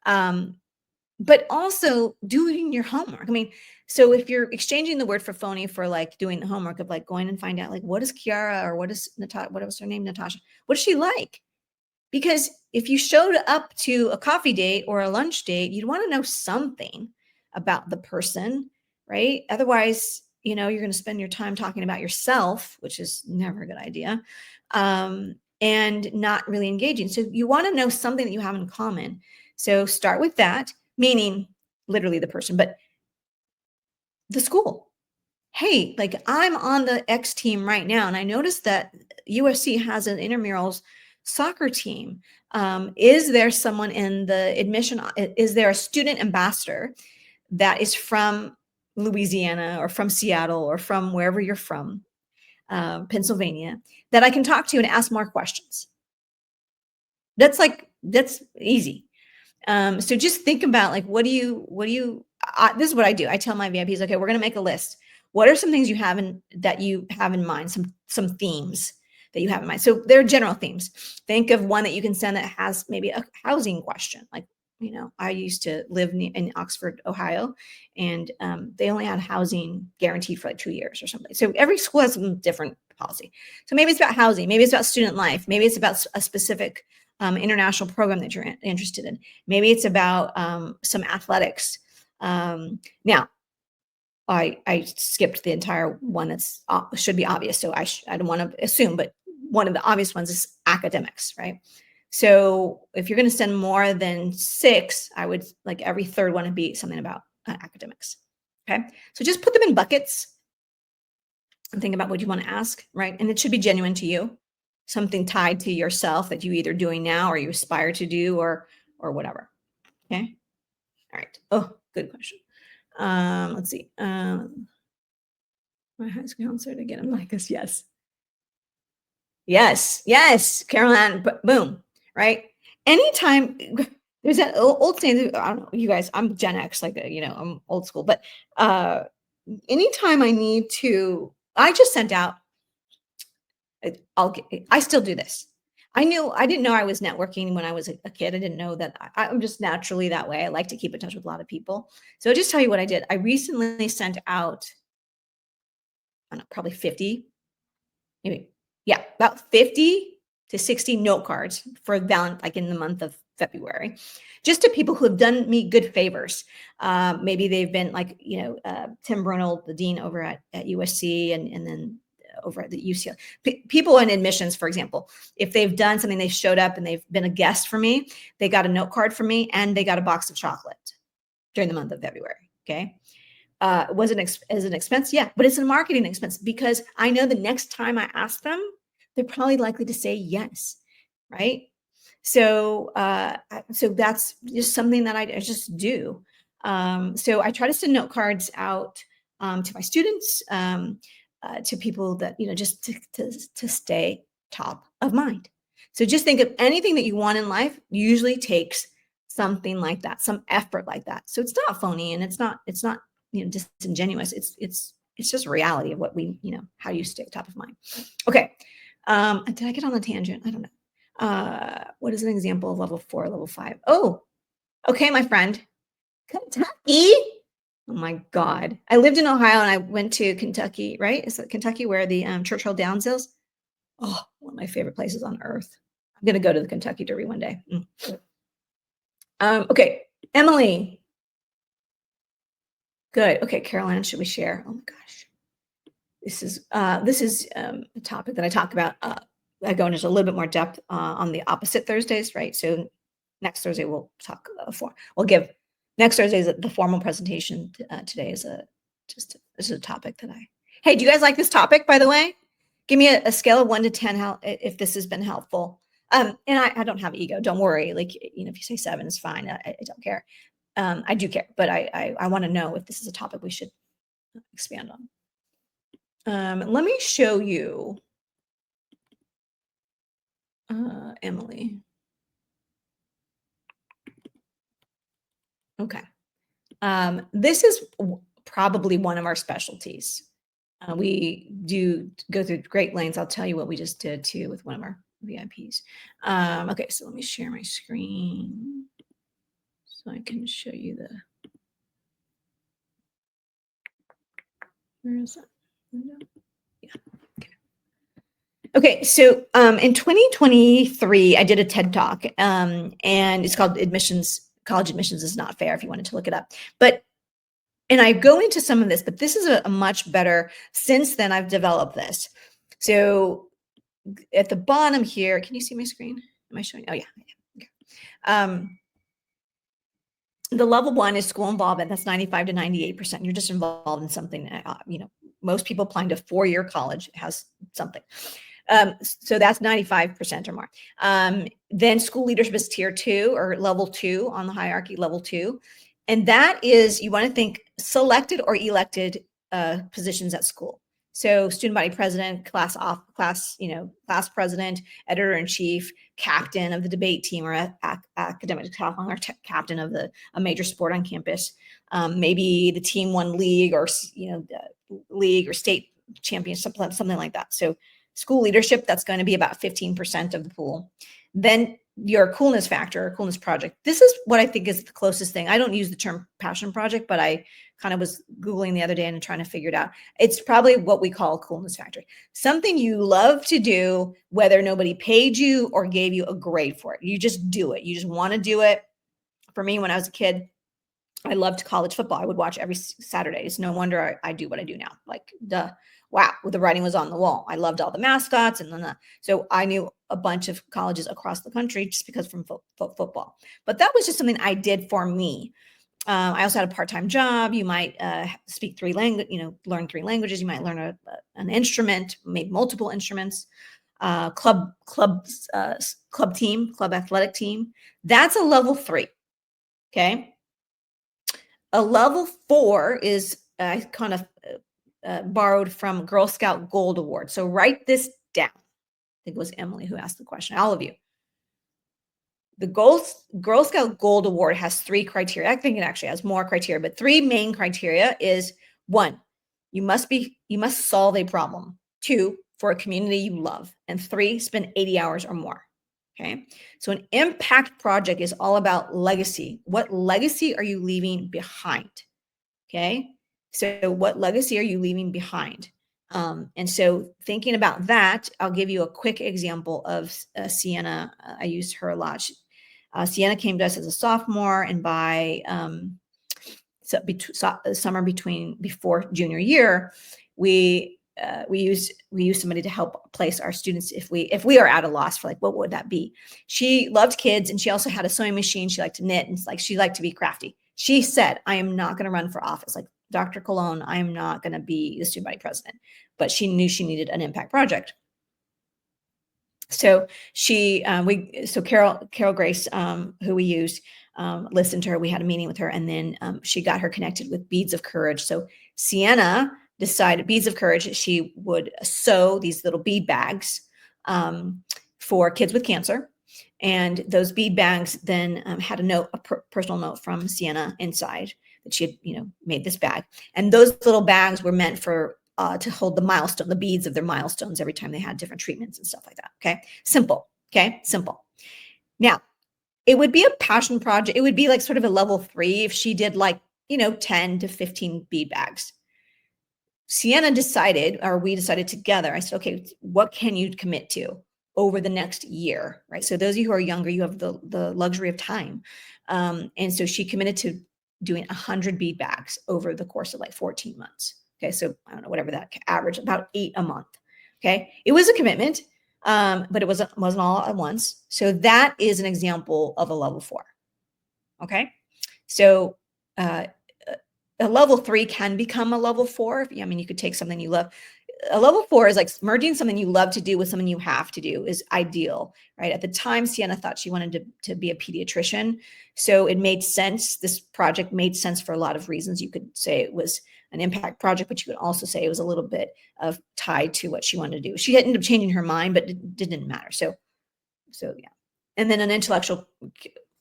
Um, but also doing your homework. I mean, so if you're exchanging the word for phony for like doing the homework of like going and find out like what is Kiara or what is Natasha, what was her name, Natasha? What is she like? Because if you showed up to a coffee date or a lunch date, you'd want to know something about the person, right? Otherwise, you're going to spend your time talking about yourself, which is never a good idea, and not really engaging. So you want to know something that you have in common. So start with that, meaning literally the person, but the school. Hey, like I'm on the X team right now, and I noticed that USC has an intramurals soccer team. Is there someone in the admission? Is there a student ambassador that is from Louisiana or from Seattle or from wherever you're from, Pennsylvania, that I can talk to and ask more questions? That's easy. So just think about like, this is what I do. I tell my VIPs, okay, we're going to make a list. What are some things that you have in mind? Some themes that you have in mind. So they're general themes. Think of one that you can send that has maybe a housing question. Like, I used to live in Oxford, Ohio, and they only had housing guaranteed for like 2 years or something. So every school has some different policy. So maybe it's about housing. Maybe it's about student life. Maybe it's about a specific international program that you're interested in. Maybe it's about some athletics. Now, I skipped the entire one that's should be obvious, so I don't want to assume, but one of the obvious ones is academics, right? So if you're going to send more than 6, I would like every third one to be something about academics. Okay, so just put them in buckets and think about what you want to ask, right? And it should be genuine to you, something tied to yourself that you either doing now or you aspire to do or whatever. Okay. All right. Oh, good question. Let's see. My high school counselor to get him like this. Yes. Yes. Yes. Caroline, boom. Right. Anytime there's that old saying, I don't know, you guys, I'm Gen X, like, I'm old school, but anytime I just sent out, I still do this. I didn't know I was networking when I was a kid. I didn't know that I'm just naturally that way. I like to keep in touch with a lot of people. So I'll just tell you what I did. I recently sent out, I don't know, probably 50, maybe, yeah, about 50 to 60 note cards for Valentine, like in the month of February, just to people who have done me good favors. Maybe they've been like, Tim Brunel, the dean over at USC, and then over at the UCLA. People in admissions, for example, if they've done something, they showed up and they've been a guest for me, they got a note card from me and they got a box of chocolate during the month of February. Okay. Was it as an expense? Yeah, but it's a marketing expense because I know the next time I ask them, they're probably likely to say yes, right? So, so that's just something that I just do. So I try to send note cards out to my students, to people that just to stay top of mind. So just think of anything that you want in life usually takes something like that, some effort like that. So it's not phony and it's not disingenuous. It's just reality of what how you stay top of mind. Okay. Did I get on the tangent? I don't know. What is an example of level 4, level 5? Oh, okay, my friend. Kentucky. Oh my God. I lived in Ohio and I went to Kentucky, right? Is it Kentucky where the Churchill Downs is? Oh, one of my favorite places on earth. I'm going to go to the Kentucky Derby one day. Okay, Emily. Good. Okay, Caroline, should we share? Oh my gosh. This is a topic that I talk about. I go into a little bit more depth on the opposite Thursdays, right? So next Thursday we'll talk. We'll give next Thursday is the formal presentation. Today is this is a topic that I. Hey, do you guys like this topic? By the way, give me a scale of 1 to 10. How if this has been helpful? And I don't have ego. Don't worry. Like if you say 7 is fine. I don't care. I do care, but I want to know if this is a topic we should expand on. Let me show you, Emily. Okay. This is probably one of our specialties. We do go through great lengths. I'll tell you what we just did too with one of our VIPs. Okay, so let me share my screen so I can show you the. Where is that window? Yeah. Okay. Okay, so in 2023, I did a TED Talk, and it's called "Admissions College Admissions is Not Fair." If you wanted to look it up, but and I go into some of this, but this is a much better. Since then, I've developed this. So at the bottom here, can you see my screen? Am I showing? Oh yeah. Okay. The level one is school involvement. That's 95 to 98%. You're just involved in something. Most people applying to four-year college has something. So that's 95% or more. Then school leadership is tier two or level two on the hierarchy, level two. And that is, you want to think selected or elected positions at school. So student body president, class president, editor in chief, captain of the debate team or academic decathlon or captain of a major sport on campus. Maybe the team won league or league or state champion, something like that. So school leadership, that's going to be about 15% of the pool. Then your coolness factor, coolness project. This is what I think is the closest thing. I don't use the term passion project, but I kind of was Googling the other day and trying to figure it out. It's probably what we call a coolness factor. Something you love to do, whether nobody paid you or gave you a grade for it. You just do it. You just want to do it. For me, when I was a kid, I loved college football. I would watch every Saturday. It's no wonder I do what I do now. Like, duh. Wow, the writing was on the wall. I loved all the mascots so I knew a bunch of colleges across the country just because from football. But that was just something I did for me. I also had a part-time job. You might speak three languages, learn three languages. You might learn an instrument, maybe multiple instruments. Club athletic team. That's a level 3. Okay. A level 4 is kind of borrowed from Girl Scout Gold Award. So write this down. I think it was Emily who asked the question, all of you. The Girl Scout Gold Award has 3 criteria. I think it actually has more criteria, but 3 main criteria is 1, you must solve a problem. 2, for a community you love. And 3, spend 80 hours or more. Okay. So an impact project is all about legacy. What legacy are you leaving behind? Okay. So what legacy are you leaving behind? And so thinking about that, I'll give you a quick example of Sienna. I used her a lot. Sienna came to us as a sophomore, and by summer before junior year, we use somebody to help place our students if we are at a loss for like what would that be. She loved kids, and she also had a sewing machine. She liked to knit, and she liked to be crafty. She said, I am not going to run for office. Like Dr. Colon, I am not going to be the student body president. But she knew she needed an impact project. So Carol Grace, who we used, listened to her. We had a meeting with her, and then she got her connected with Beads of Courage. So Sienna decided Beads of Courage, she would sew these little bead bags for kids with cancer. And those bead bags then had a personal note from Sienna inside that she had, made this bag. And those little bags were meant for to hold the beads of their milestones every time they had different treatments and stuff like that. Okay, simple. Okay, simple. Now, it would be a passion project. It would be like sort of a level 3 if she did 10 to 15 bead bags. Sienna decided, or we decided together. I said, okay, what can you commit to over the next year, right? So those of you who are younger, you have the luxury of time. And so she committed to doing 100 bead bags over the course of 14 months. Okay, so I don't know, whatever that average, about 8 a month. Okay, it was a commitment, but it wasn't all at once. So that is an example of a level 4. Okay, so a level 3 can become a level 4. You could take something you love. A level 4 is like merging something you love to do with something you have to do is ideal, right? At the time, Sienna thought she wanted to be a pediatrician. So it made sense. This project made sense for a lot of reasons. You could say it was an impact project, but you could also say it was a little bit of tied to what she wanted to do. She ended up changing her mind, but it didn't matter. So yeah. And then an intellectual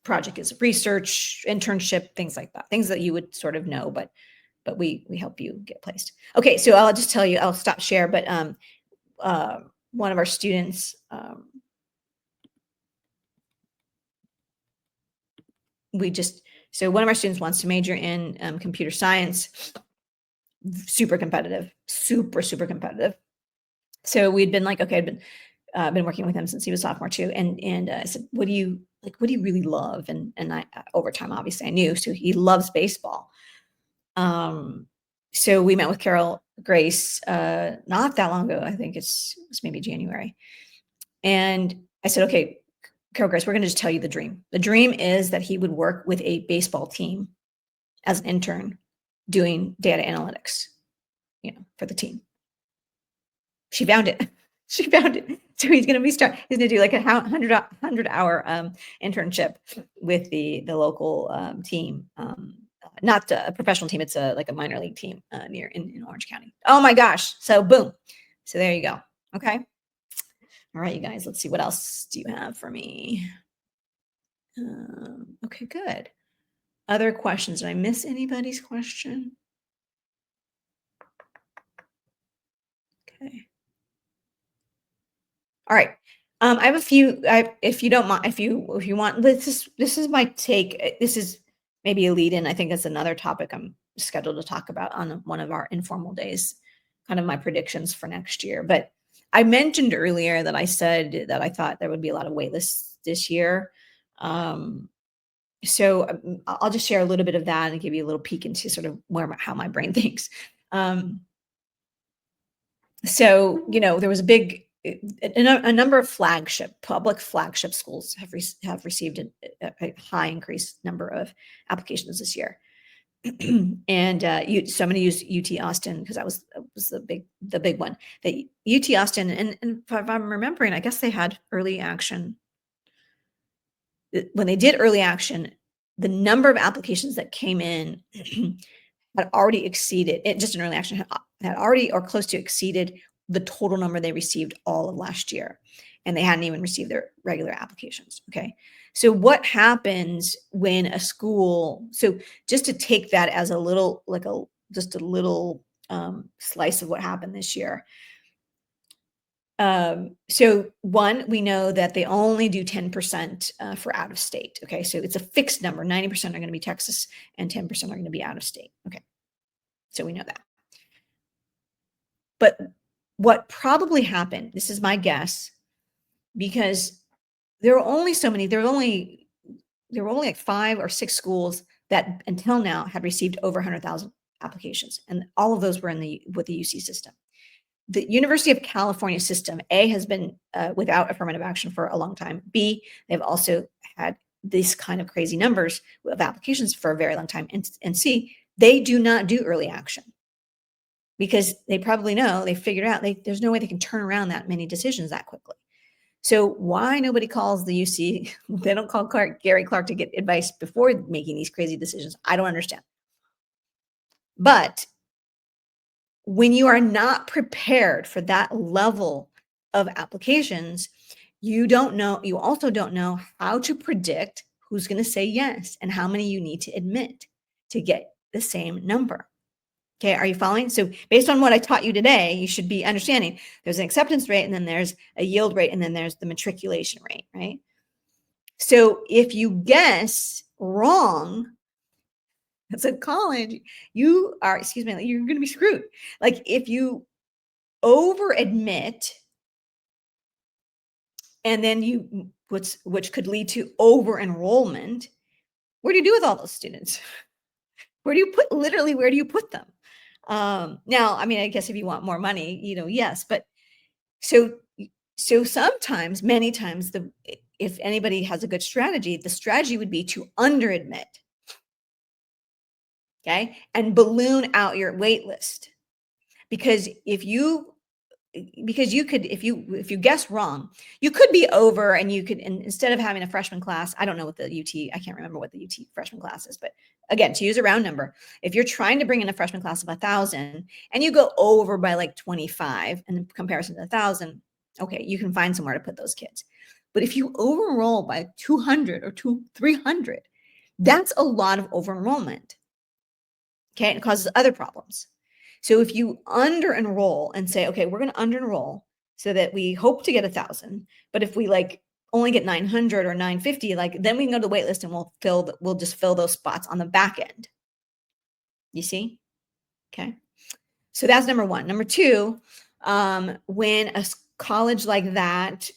project is research, internship, things like that, things that you would sort of know, but we help you get placed. Okay, so I'll just tell you, I'll stop share, but uh, one of our students, so one of our students wants to major in computer science, super competitive, super competitive. So we'd been like, okay, I'd been working with him since he was sophomore too. And I said, what do you really love? And I, over time, obviously I knew, so he loves baseball. So we met with Carol Grace, not that long ago. I think it's maybe January. And I said, okay, Carol Grace, we're going to just tell you the dream. The dream is that he would work with a baseball team as an intern doing data analytics, for the team. She found it. She found it. So he's going to do like a 100-hour internship with the local team. Not a professional team. It's like a minor league team near in Orange County. Oh my gosh. So boom. So there you go. Okay. All right, you guys, let's see. What else do you have for me? Okay, good. Other questions? Did I miss anybody's question? Okay. All right. I have a few. If you don't mind, if you want, this is my take. This is maybe a lead in. I think it's another topic I'm scheduled to talk about on one of our informal days. Kind of my predictions for next year. But I mentioned earlier that I said that I thought there would be a lot of waitlists this year. So I'll just share a little bit of that and give you a little peek into sort of how my brain thinks. So there was a number of public flagship schools have received a high increased number of applications this year. And so I'm going to use UT Austin because that was the big one. That UT Austin, and if I'm remembering, I guess they had early action. When they did early action, the number of applications that came in had already exceeded it. Just in early action had already or close to exceeded the total number they received all of last year, and they hadn't even received their regular applications. Okay. So what happens when a school, so just to take that as a little, just a little slice of what happened this year. So one, we know that they only do 10% for out of state. Okay. So it's a fixed number. 90% are going to be Texas and 10% are going to be out of state. Okay. So we know that. But what probably happened, this is my guess, because there were only like 5 or 6 schools that until now had received over 100,000 applications. And all of those were with the UC system. The University of California system, A, has been without affirmative action for a long time. B, they've also had these kind of crazy numbers of applications for a very long time. And C, they do not do early action because they probably know, they figured out there's no way they can turn around that many decisions that quickly. So why nobody calls the UC? They don't call Gary Clark to get advice before making these crazy decisions. I don't understand. But when you are not prepared for that level of applications, you also don't know how to predict who's going to say yes and how many you need to admit to get the same number. Okay, are you following? So based on what I taught you today, you should be understanding there's an acceptance rate and then there's a yield rate and then there's the matriculation rate, right? So if you guess wrong, as a college, you're going to be screwed. Like if you over admit and then which could lead to over enrollment, what do you do with all those students? Where do you put them? Now, I mean, I guess if you want more money, yes, but so sometimes, many times, if anybody has a good strategy, the strategy would be to under admit, okay, and balloon out your wait list. Because if you guess wrong, you could be over, and you could, instead of having a freshman class, I don't know what the UT, I can't remember what the UT freshman class is, but again, to use a round number, if you're trying to bring in a freshman class of 1,000 and you go over by like 25 in comparison to 1,000, okay, you can find somewhere to put those kids. But if you over enroll by 200 or 300, that's a lot of over enrollment. Okay. And it causes other problems. So if you under enroll and say, okay, we're going to under enroll so that we hope to get 1,000, but if we like only get 900 or 950, like then we can go to the wait list and we'll just fill those spots on the back end. You see? Okay. So that's number one. Number two, when a college like that,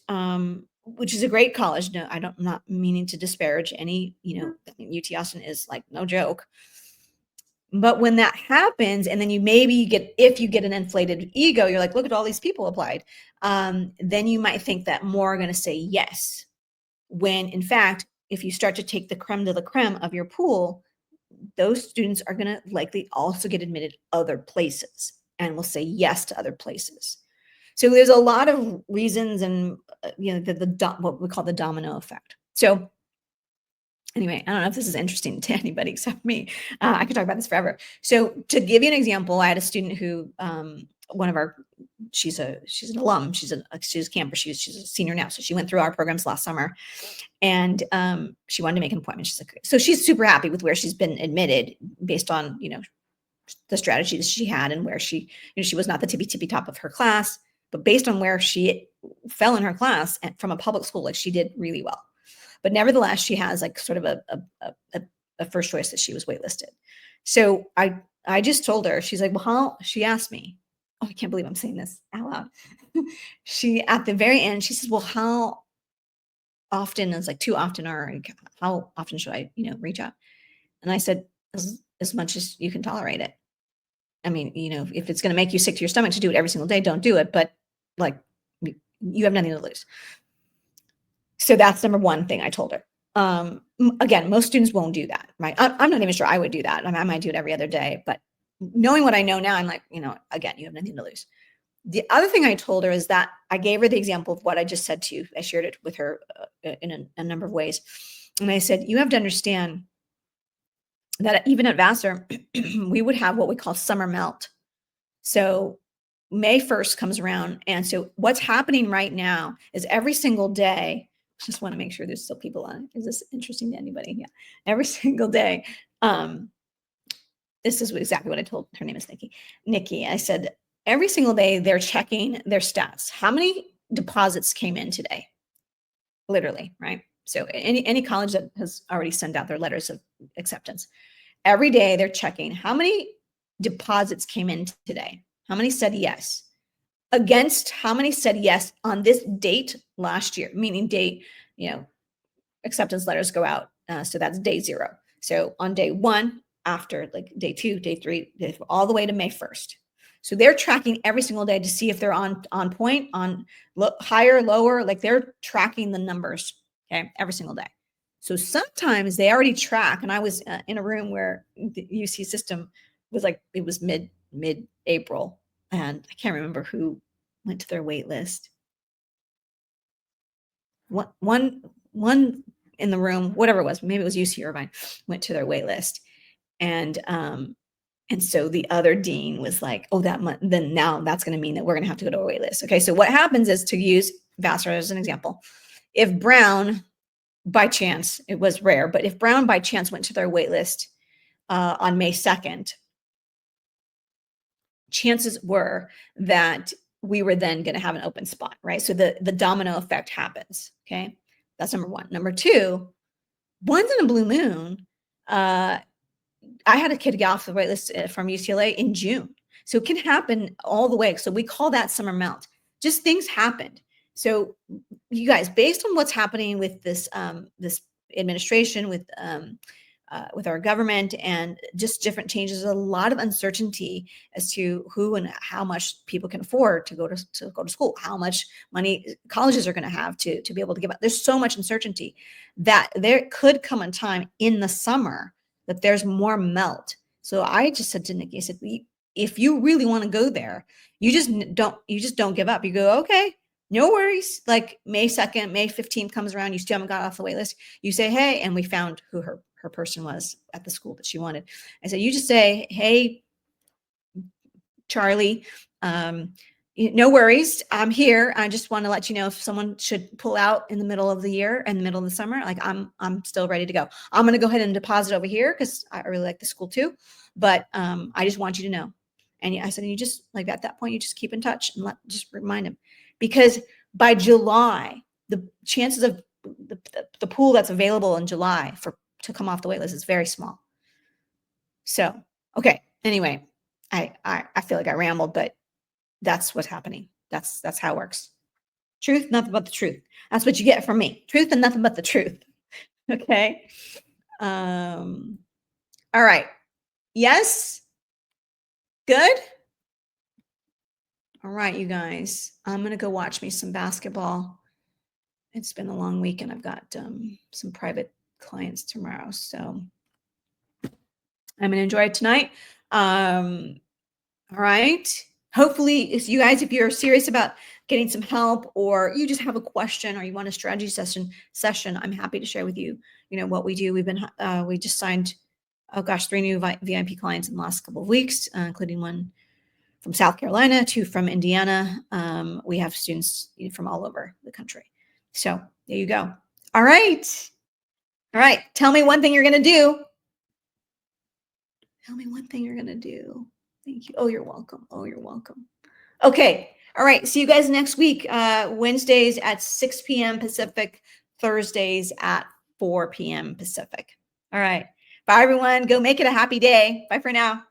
which is a great college, no, I'm not meaning to disparage any, I think UT Austin is like no joke. But when that happens, and then if you get an inflated ego, you're like, look at all these people applied. Then you might think that more are going to say yes. When in fact, if you start to take the creme de la creme of your pool, those students are going to likely also get admitted other places and will say yes to other places. So there's a lot of reasons, and what we call the domino effect. So anyway, I don't know if this is interesting to anybody except me. I could talk about this forever. So to give you an example, I had a student who, she's an alum. She's a camper. She's a senior now. So she went through our programs last summer, and she wanted to make an appointment. She's like, so she's super happy with where she's been admitted based on, the strategies she had and where she was not the tippy top of her class, but based on where she fell in her class and from a public school, like she did really well. But nevertheless, she has like sort of a first choice that she was waitlisted. So I just told her, she's like, well, she asked me, oh, I can't believe I'm saying this out loud. She, at the very end, she says, well, how often is like too often, or how often should I, reach out? And I said, as much as you can tolerate it. I mean, if it's going to make you sick to your stomach to do it every single day, don't do it. But like, you have nothing to lose. So that's number one thing I told her. Again, most students won't do that, right? I'm not even sure I would do that. I mean, I might do it every other day, but knowing what I know now, I'm like, again, you have nothing to lose. The other thing I told her is that I gave her the example of what I just said to you. I shared it with her in a number of ways. And I said, you have to understand that even at Vassar, we would have what we call summer melt. So May 1st comes around. And so what's happening right now is every single day, I just want to make sure there's still people on. Is this interesting to anybody? Yeah. Every single day. This is exactly what I told her. Name is Nikki. I said, every single day they're checking their stats. How many deposits came in today? Literally, right? So any college that has already sent out their letters of acceptance, every day they're checking how many deposits came in today. How many said yes? Against how many said yes on this date last year, meaning date, acceptance letters go out. So that's day 0. So on day 1, after like day 2, day 3, all the way to May 1st. So they're tracking every single day to see if they're on point, on higher, lower, like they're tracking the numbers, okay, every single day. So sometimes they already track, and I was in a room where the UC system was like, it was mid-April, and I can't remember who went to their wait list. One in the room, whatever it was, maybe it was UC Irvine, went to their wait list. And so the other dean was like, oh, that month, then now that's going to mean that we're going to have to go to a wait list. Okay. So what happens is, to use Vassar as an example, if Brown by chance, it was rare, but if Brown by chance went to their wait list on May 2nd, chances were that we were then going to have an open spot, right? So the domino effect happens. Okay. That's number one. Number two, once in a blue moon, I had a kid get off the wait list from UCLA in June. So it can happen all the way. So we call that summer melt. Just things happened. So you guys, based on what's happening with this this administration, with our government, and just different changes, a lot of uncertainty as to who and how much people can afford to go to school, how much money colleges are going to have to be able to give out. There's so much uncertainty that there could come a time in the summer that there's more melt. So I just said to Nikki, I said, if you really want to go there, you just don't give up. You go, okay, no worries. Like May 2nd, May 15th comes around, you still haven't got off the wait list. You say, hey, and we found who her person was at the school that she wanted. I said, you just say, hey, Charlie, no worries. I'm here. I just want to let you know if someone should pull out in the middle of the year and the middle of the summer, like I'm still ready to go. I'm going to go ahead and deposit over here because I really like the school too. But I just want you to know. And I said, you just like at that point, you just keep in touch and just remind them, because by July, the chances of the pool that's available in July to come off the wait list is very small. So, okay. Anyway, I feel like I rambled, but that's what's happening. That's how it works. Truth, nothing but the truth. That's what you get from me. Truth and nothing but the truth. Okay. All right. Yes. Good. All right, you guys. I'm gonna go watch me some basketball. It's been a long week, and I've got some private clients tomorrow, so I'm gonna enjoy it tonight. All right. Hopefully, if you guys, if you're serious about getting some help, or you just have a question, or you want a strategy session, I'm happy to share with you, what we do. We just signed, oh gosh, 3 new VIP clients in the last couple of weeks, including one from South Carolina, 2 from Indiana. We have students from all over the country. So there you go. All right. All right. Tell me one thing you're going to do. Tell me one thing you're going to do. Thank you. Oh, you're welcome. Oh, you're welcome. Okay. All right. See you guys next week. Wednesdays at 6 p.m. Pacific, Thursdays at 4 p.m. Pacific. All right. Bye, everyone. Go make it a happy day. Bye for now.